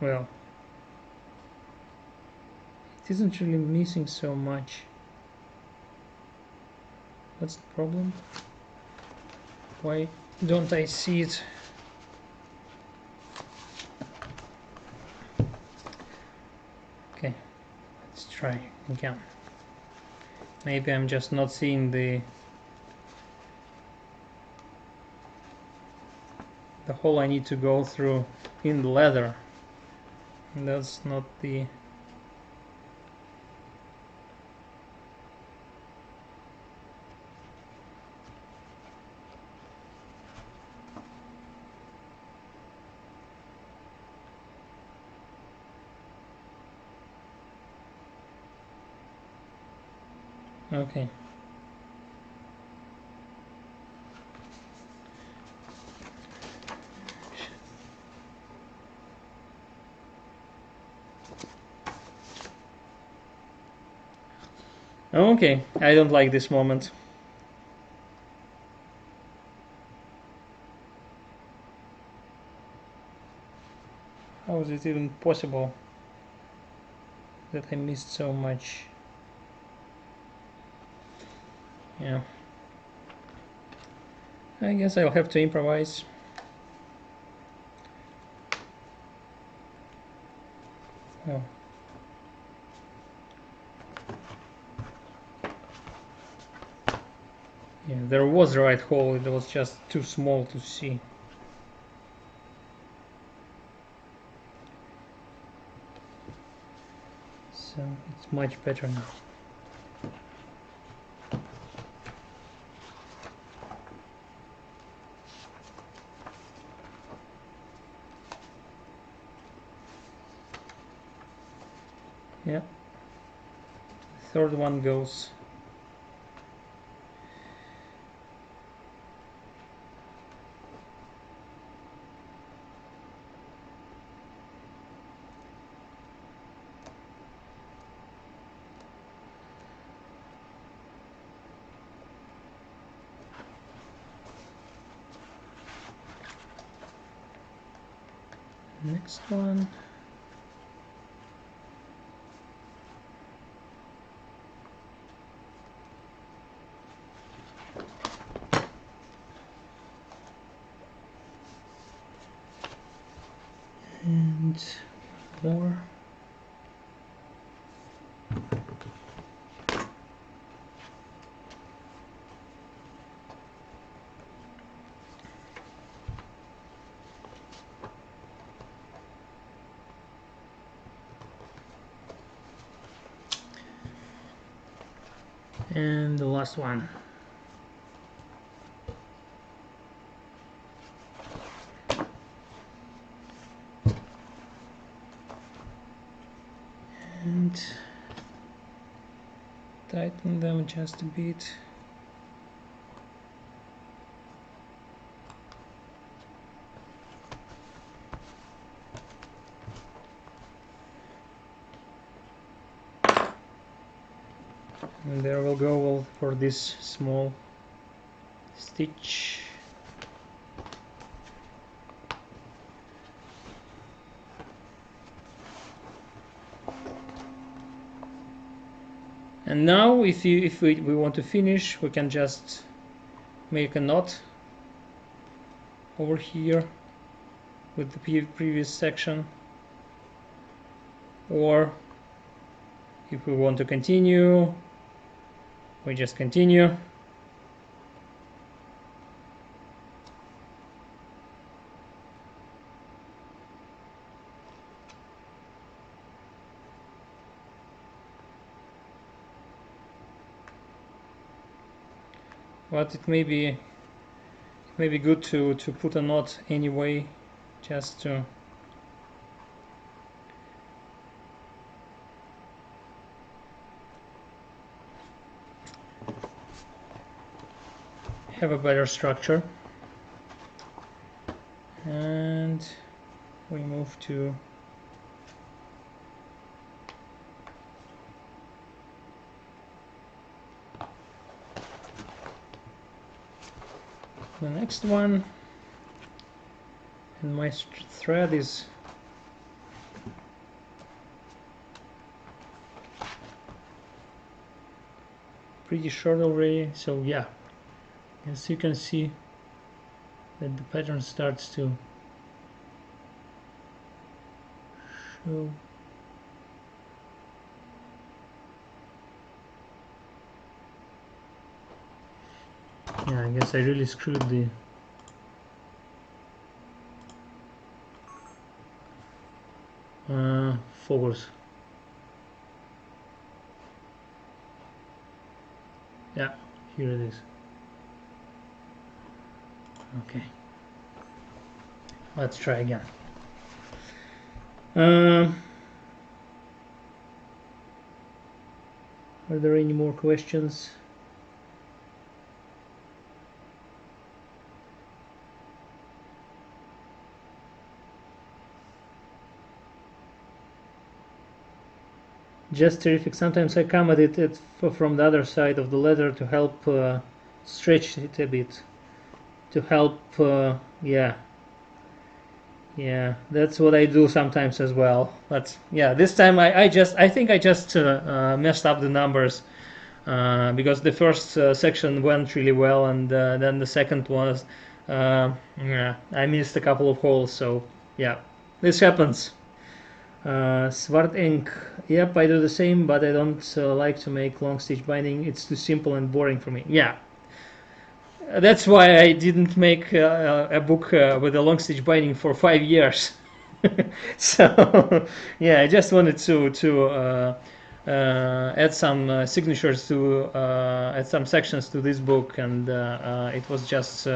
well, it isn't really missing so much. What's the problem? Why don't I see it? Okay, let's try again. Maybe I'm just not seeing the hole I need to go through in the leather. That's not the... Okay. Okay, I don't like this moment. How is it even possible that I missed so much? Yeah. I guess I'll have to improvise. Oh. Yeah, there was the right hole, it was just too small to see. So it's much better now. Yeah. The third one goes. Next one. And more. And the last one. And tighten them just a bit. And there we'll go for this small stitch. And now if we want to finish, we can just make a knot over here with the previous section, or if we want to continue, we just continue. But it may be good to put a knot anyway, just to have a better structure. And we move to the next one, and my thread is pretty short already, so yeah, as you can see that the pattern starts to show. Yeah, I guess I really screwed the focus. Yeah, here it is. Okay, let's try again. Are there any more questions? Just terrific. Sometimes I come at it from the other side of the letter to help stretch it a bit, to help yeah, that's what I do sometimes as well. But yeah, this time I think I just messed up the numbers because the first section went really well, and then the second was yeah, I missed a couple of holes. So yeah, this happens. Swart ink. Yep, I do the same, but I don't like to make long stitch binding. It's too simple and boring for me. Yeah, that's why I didn't make a book with a long stitch binding for 5 years. So yeah, I just wanted to add some signatures to add some sections to this book, and it was just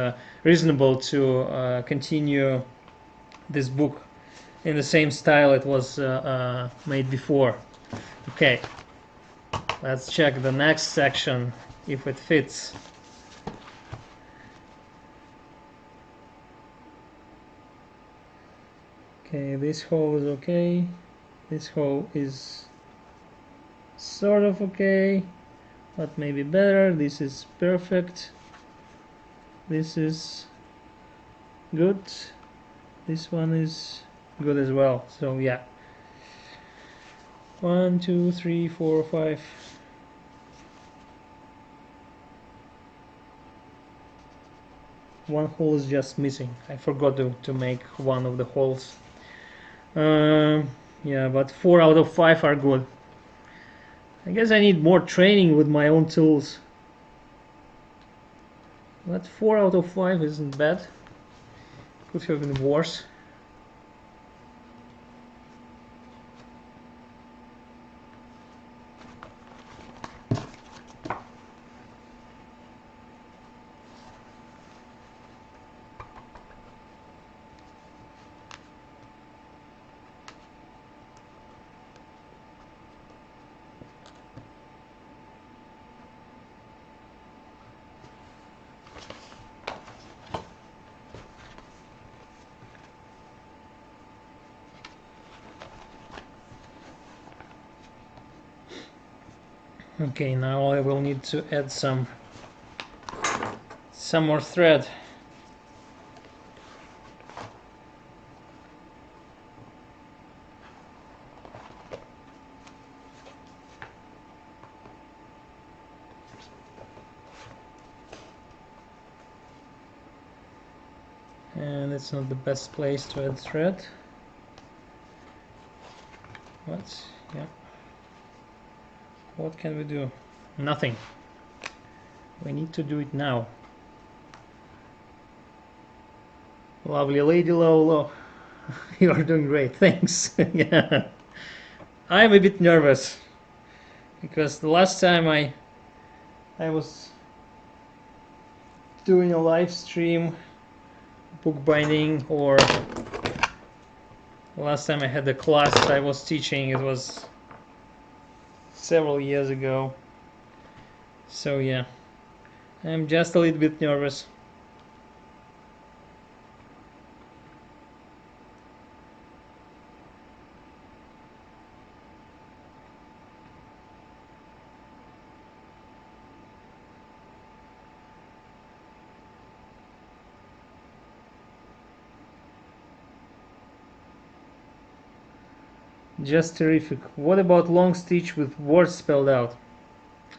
reasonable to continue this book in the same style it was made before. Okay, let's check the next section if it fits. Okay, this hole is okay. This hole is sort of okay, but maybe better. This is perfect. This is good. This one is good as well. So yeah. 1, 2, 3, 4, 5. One hole is just missing. I forgot to make one of the holes. Yeah, but 4 out of 5 are good. I guess I need more training with my own tools. But 4 out of 5 isn't bad. Could have been worse. Okay, now I will need to add some more thread. And it's not the best place to add thread. What? Yeah. What can we do? Nothing. We need to do it now. Lovely lady Lolo. You are doing great, thanks. Yeah. I'm a bit nervous because the last time I was doing a live stream bookbinding, or the last time I had a class I was teaching, it was several years ago. So yeah, I'm just a little bit nervous. Just terrific. What about long stitch with words spelled out?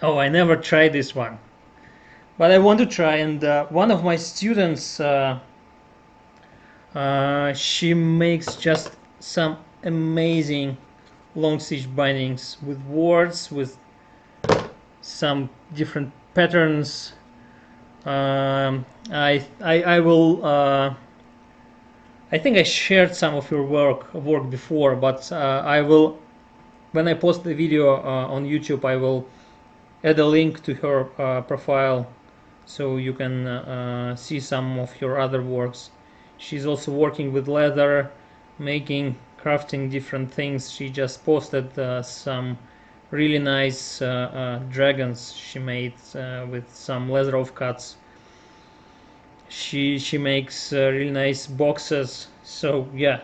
Oh, I never tried this one, but I want to try. And one of my students, she makes just some amazing long stitch bindings with words, with some different patterns. I will. I think I shared some of your work before, but I will, when I post the video on YouTube, I will add a link to her profile so you can see some of your other works. She's also working with leather, crafting different things. She just posted some really nice dragons she made with some leather offcuts. She makes really nice boxes. So yeah,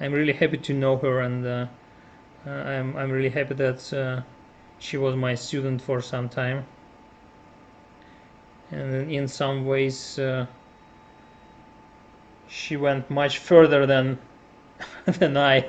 I'm really happy to know her, and I'm really happy that she was my student for some time, and in some ways she went much further than than I.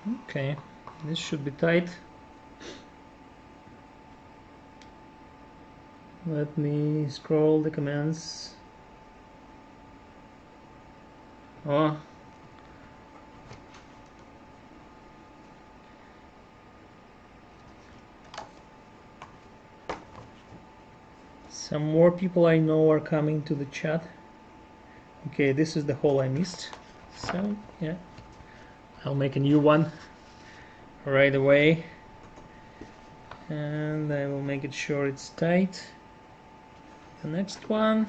Okay, this should be tight. Let me scroll the commands. Oh, some more people I know are coming to the chat. Okay, this is the hole I missed. So, yeah, I'll make a new one right away. And I will make it sure it's tight. The next one.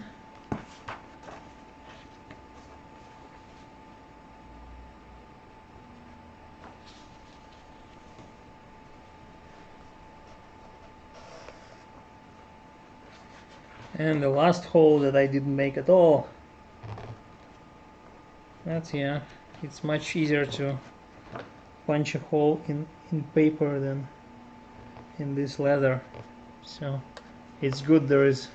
And the last hole that I didn't make at all. That's, yeah, it's much easier to punch a hole in paper than in this leather. So it's good there is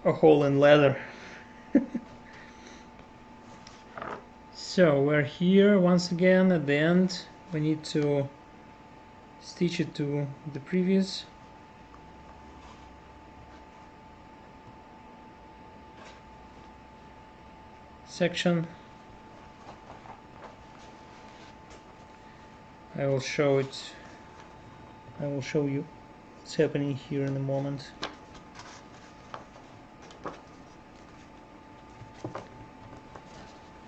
a hole in leather. So we're here once again at the end. We need to stitch it to the previous section. I will show you what's happening here in a moment.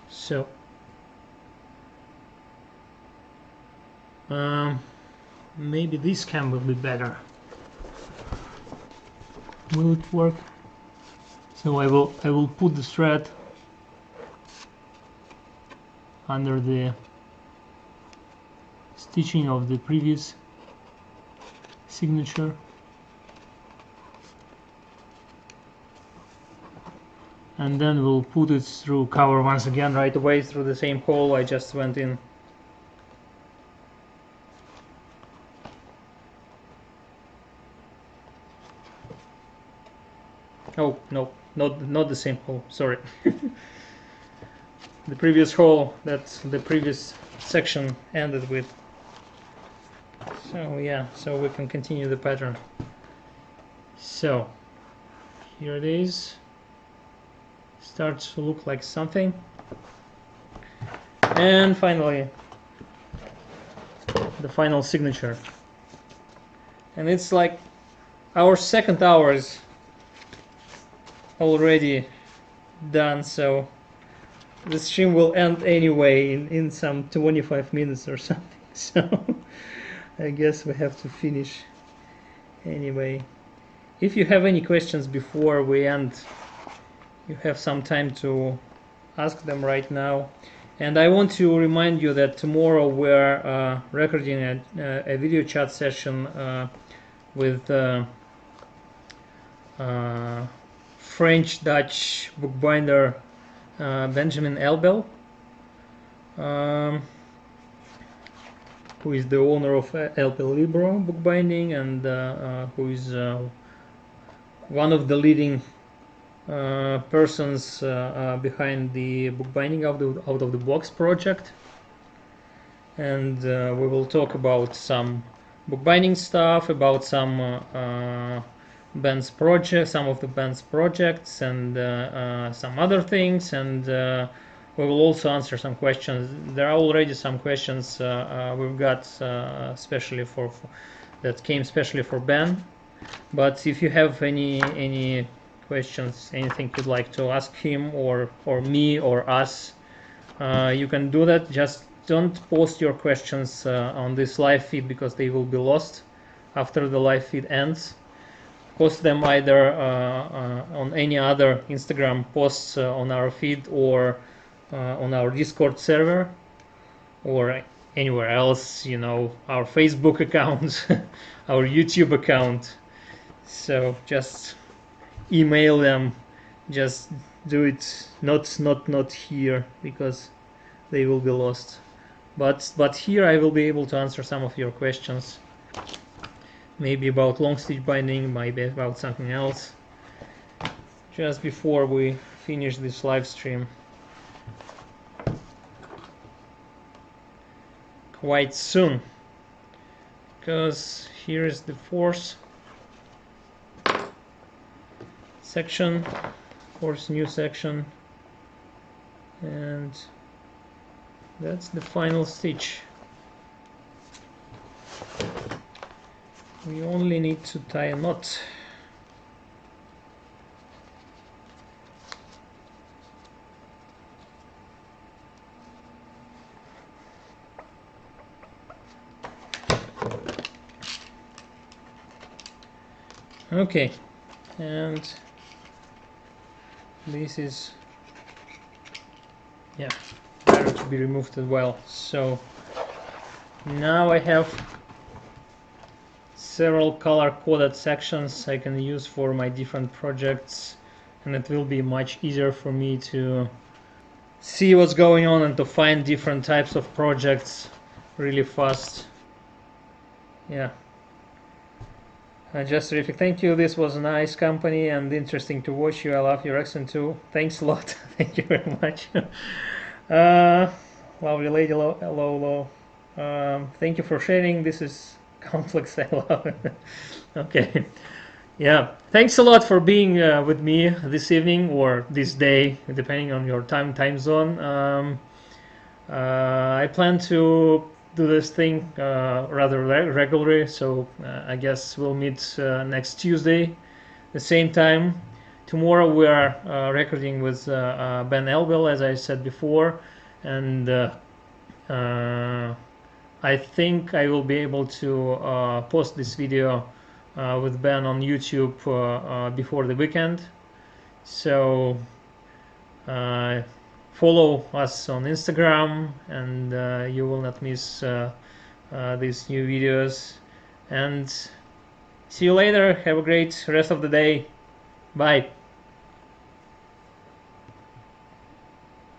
So maybe this cam will be better. Will it work? So I will put the thread under the stitching of the previous signature, and then we'll put it through cover once again right away through the same hole I just went in. Oh no, not the same hole, sorry. The previous hole that the previous section ended with. So yeah, so we can continue the pattern. So here it is. Starts to look like something. And finally, the final signature. And it's like our second hour is already done, so the stream will end anyway in some 25 minutes or something. So I guess we have to finish anyway. If you have any questions before we end, you have some time to ask them right now. And I want to remind you that tomorrow we're recording a video chat session with French-Dutch bookbinder Ben Elbel, who is the owner of Elbel Libro bookbinding, and who is one of the leading persons behind the bookbinding out of the box project. And we will talk about some bookbinding stuff, about some Ben's project, some of the Ben's projects, and some other things, and we will also answer some questions. There are already some questions we've got especially for that came especially for Ben. But if you have any questions, anything you'd like to ask him or me or us, you can do that. Just don't post your questions on this live feed, because they will be lost after the live feed ends. Post them either on any other Instagram posts on our feed, or on our Discord server, or anywhere else, you know, our Facebook account, our YouTube account. So just email them. Just do it not here, because they will be lost. But here I will be able to answer some of your questions. Maybe about long stitch binding, maybe about something else. Just before we finish this live stream. white soon, because here is the fourth section, fourth new section, and that's the final stitch. We only need to tie a knot. Okay, and this is, yeah, better to be removed as well. So now I have several color-coded sections I can use for my different projects, and it will be much easier for me to see what's going on and to find different types of projects really fast. Yeah. Just terrific. Thank you. This was a nice company and interesting to watch you. I love your accent too. Thanks a lot. Thank you very much. Lovely lady. Hello. Thank you for sharing. This is complex. I love it. Okay. Yeah. Thanks a lot for being with me this evening or this day, depending on your time zone. I plan to do this thing rather regularly, so I guess we'll meet next Tuesday, the same time. Tomorrow we are recording with Ben Elbel, as I said before, and I think I will be able to post this video with Ben on YouTube before the weekend. So follow us on Instagram, and you will not miss these new videos. And see you later. Have a great rest of the day. Bye.